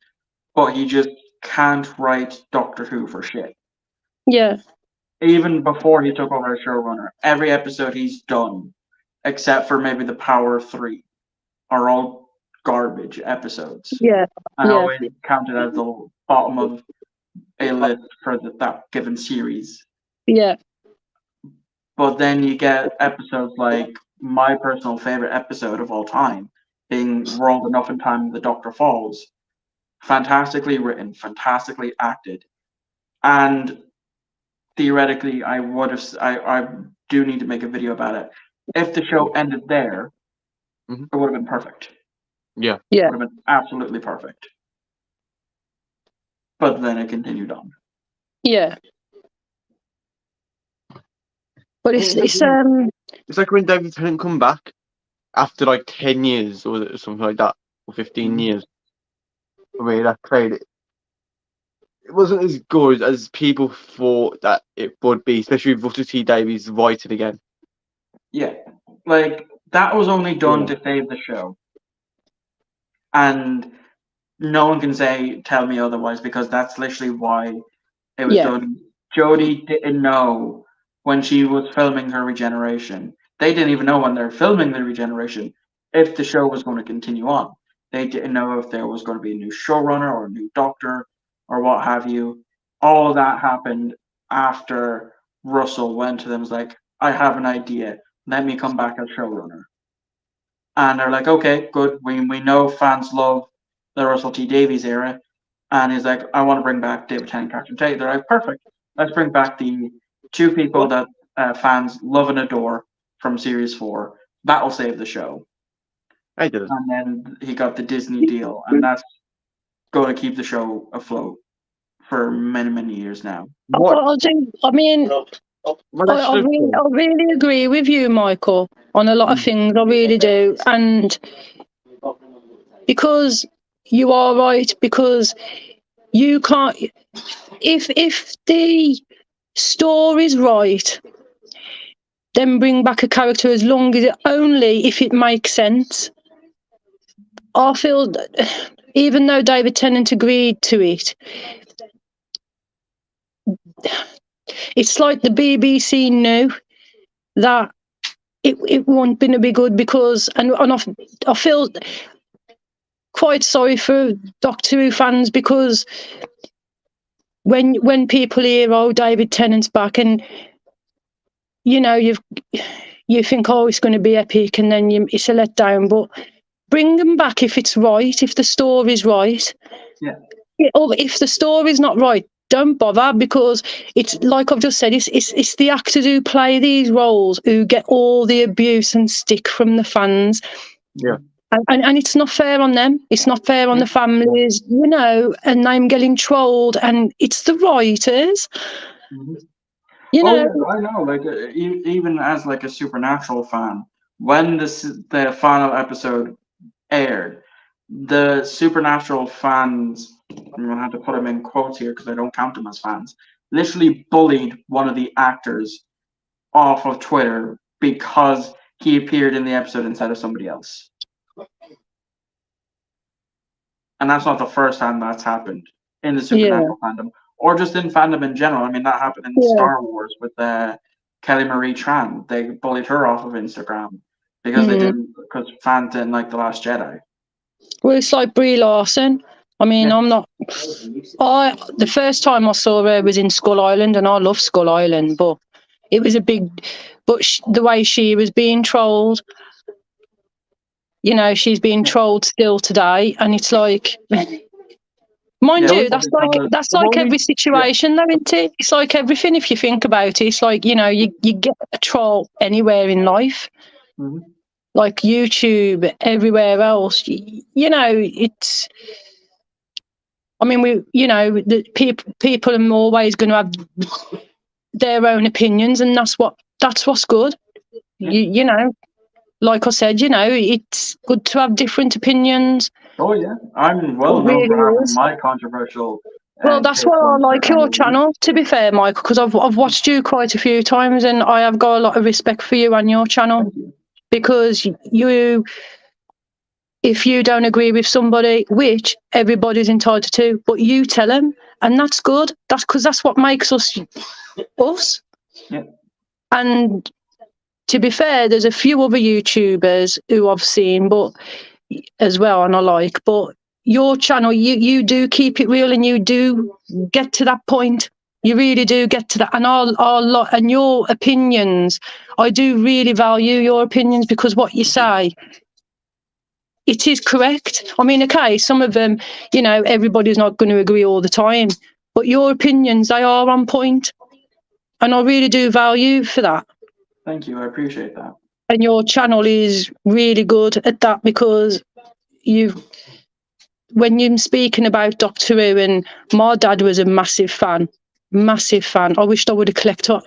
but he just can't write Doctor Who for shit. Yeah. Even before he took over as showrunner, every episode he's done, except for maybe the Power 3, are all garbage episodes. Yeah. And always counted as the bottom of a list for that given series. Yeah. But then you get episodes like my personal favorite episode of all time, being World Enough in Time, The Doctor Falls. Fantastically written, fantastically acted. And theoretically, I do need to make a video about it. If the show ended there, it would have been perfect. Yeah. Yeah. It would have been absolutely perfect. But then it continued on. Yeah. But it's like when David Tennant come back after like 10 years or something like that, or 15 years. I mean, I played it. It wasn't as good as people thought that it would be, especially with Russell T Davies writing again. Yeah, like that was only done to save the show, and no one can tell me otherwise, because that's literally why it was done. Jodie didn't know when she was filming her regeneration. They didn't even know when they're filming the regeneration if the show was going to continue on. They didn't know if there was going to be a new showrunner or a new doctor or what have you. All of that happened after Russell went to them and was like, I have an idea. Let me come back as showrunner. And they're like, okay, good. We know fans love the Russell T Davies era. And he's like, I want to bring back David Tennant, Catherine Tate. They're like, perfect. Let's bring back the two people that fans love and adore from Series 4. That'll save the show. I did. And then he got the Disney deal, and that's going to keep the show afloat for many, many years now. I really agree with you, Michael, on a lot of things. I really do. And because you are right, because you can't. If the story's right, then bring back a character as long as only if it makes sense. I feel that even though David Tennant agreed to it, it's like the BBC knew that it won't be good because and I feel quite sorry for Doctor Who fans because when people hear, oh, David Tennant's back, and you know you think, oh, it's going to be epic, and then it's a letdown. But bring them back if it's right, if the story's right. Yeah. Or if the story's not right, don't bother, because it's like I've just said, it's the actors who play these roles who get all the abuse and stick from the fans. Yeah. And it's not fair on them. It's not fair on the families, you know, and I'm getting trolled, and it's the writers. Mhm. You know, Oh, I know. Like even as like a Supernatural fan, when the final episode aired, the Supernatural fans, I'm gonna have to put them in quotes here because I don't count them as fans, literally bullied one of the actors off of Twitter because he appeared in the episode instead of somebody else. And that's not the first time that's happened in the Supernatural fandom, or just in fandom in general. I mean, that happened in Star Wars with Kelly Marie Tran. They bullied her off of Instagram because because fans didn't like The Last Jedi. well, it's like Brie Larson. I mean, the first time I saw her was in Skull Island, and I love Skull Island, but it was the way she was being trolled, you know, she's being trolled still today, and it's like, mind you, that's like every situation, though, isn't it? It's like everything. If you think about it, it's like, you know, you get a troll anywhere in life, like YouTube, everywhere else. You know, it's. I mean, the people are always going to have their own opinions, and that's what's good. You know, like I said, you know, it's good to have different opinions. Oh yeah, I'm well known for having my controversial. Well, that's why I like your channel, to be fair, Michael, because I've watched you quite a few times, and I have got a lot of respect for you and your channel, because if you don't agree with somebody, which everybody's entitled to, but you tell them, and that's good. That's because that's what makes us us. Yeah. And to be fair, there's a few other YouTubers who I've seen, but as well, and I like. But your channel, you do keep it real, and you do get to that point. You really do get to that, and and your opinions. I do really value your opinions, because what you say, it is correct. I mean, okay, some of them, you know, everybody's not going to agree all the time, but your opinions, they are on point, and I really do value for that. Thank you, I appreciate that. And your channel is really good at that, because when you're speaking about Doctor Who, and my dad was a massive fan. I wished I would have kept all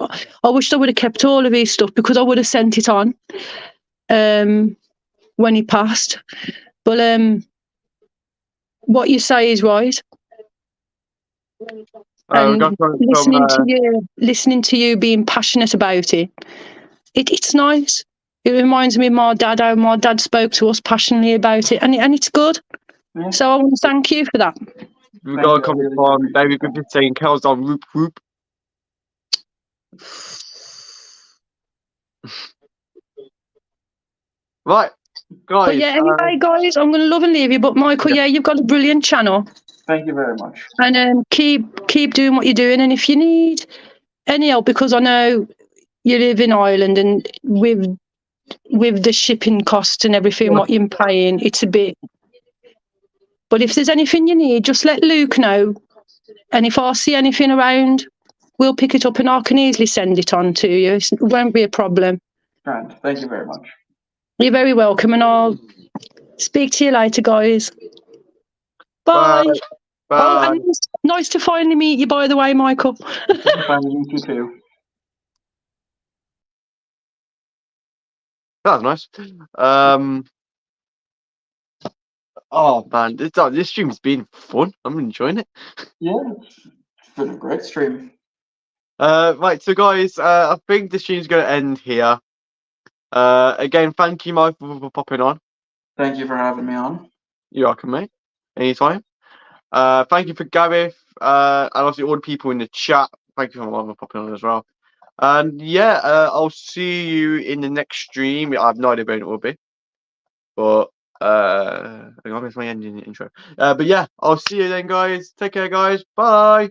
of his stuff, because I would have sent it on when he passed. But what you say is right. And listening to you being passionate about it, it's nice. It reminds me of my dad, how my dad spoke to us passionately about it, and it's good. Yeah. So I want to thank you for that. We've got a comment from David Griffith saying, "Cows on whoop whoop." Right, guys. But yeah, anyway, guys, I'm going to love and leave you. But Michael, yeah, you've got a brilliant channel. Thank you very much. And keep doing what you're doing. And if you need any help, because I know you live in Ireland, and with the shipping costs and everything, what you're paying, it's a bit. But if there's anything you need, just let Luke know. And if I see anything around, we'll pick it up, and I can easily send it on to you. It won't be a problem. Right. Thank you very much. You're very welcome, and I'll speak to you later, guys. Bye. Bye. Oh, and nice to finally meet you, by the way, Michael. Finally meet you too. That was nice. Oh man, this stream's been fun. I'm enjoying it. Yeah, it's been a great stream. Right, so guys, I think the stream's going to end here. Again, thank you, Mike, for popping on. Thank you for having me on. You're welcome, mate. Anytime. Thank you for Gareth, and obviously all the people in the chat. Thank you for popping on as well. And yeah, I'll see you in the next stream. I have no idea when it will be, but I got my ending intro. But yeah, I'll see you then, guys. Take care, guys. Bye.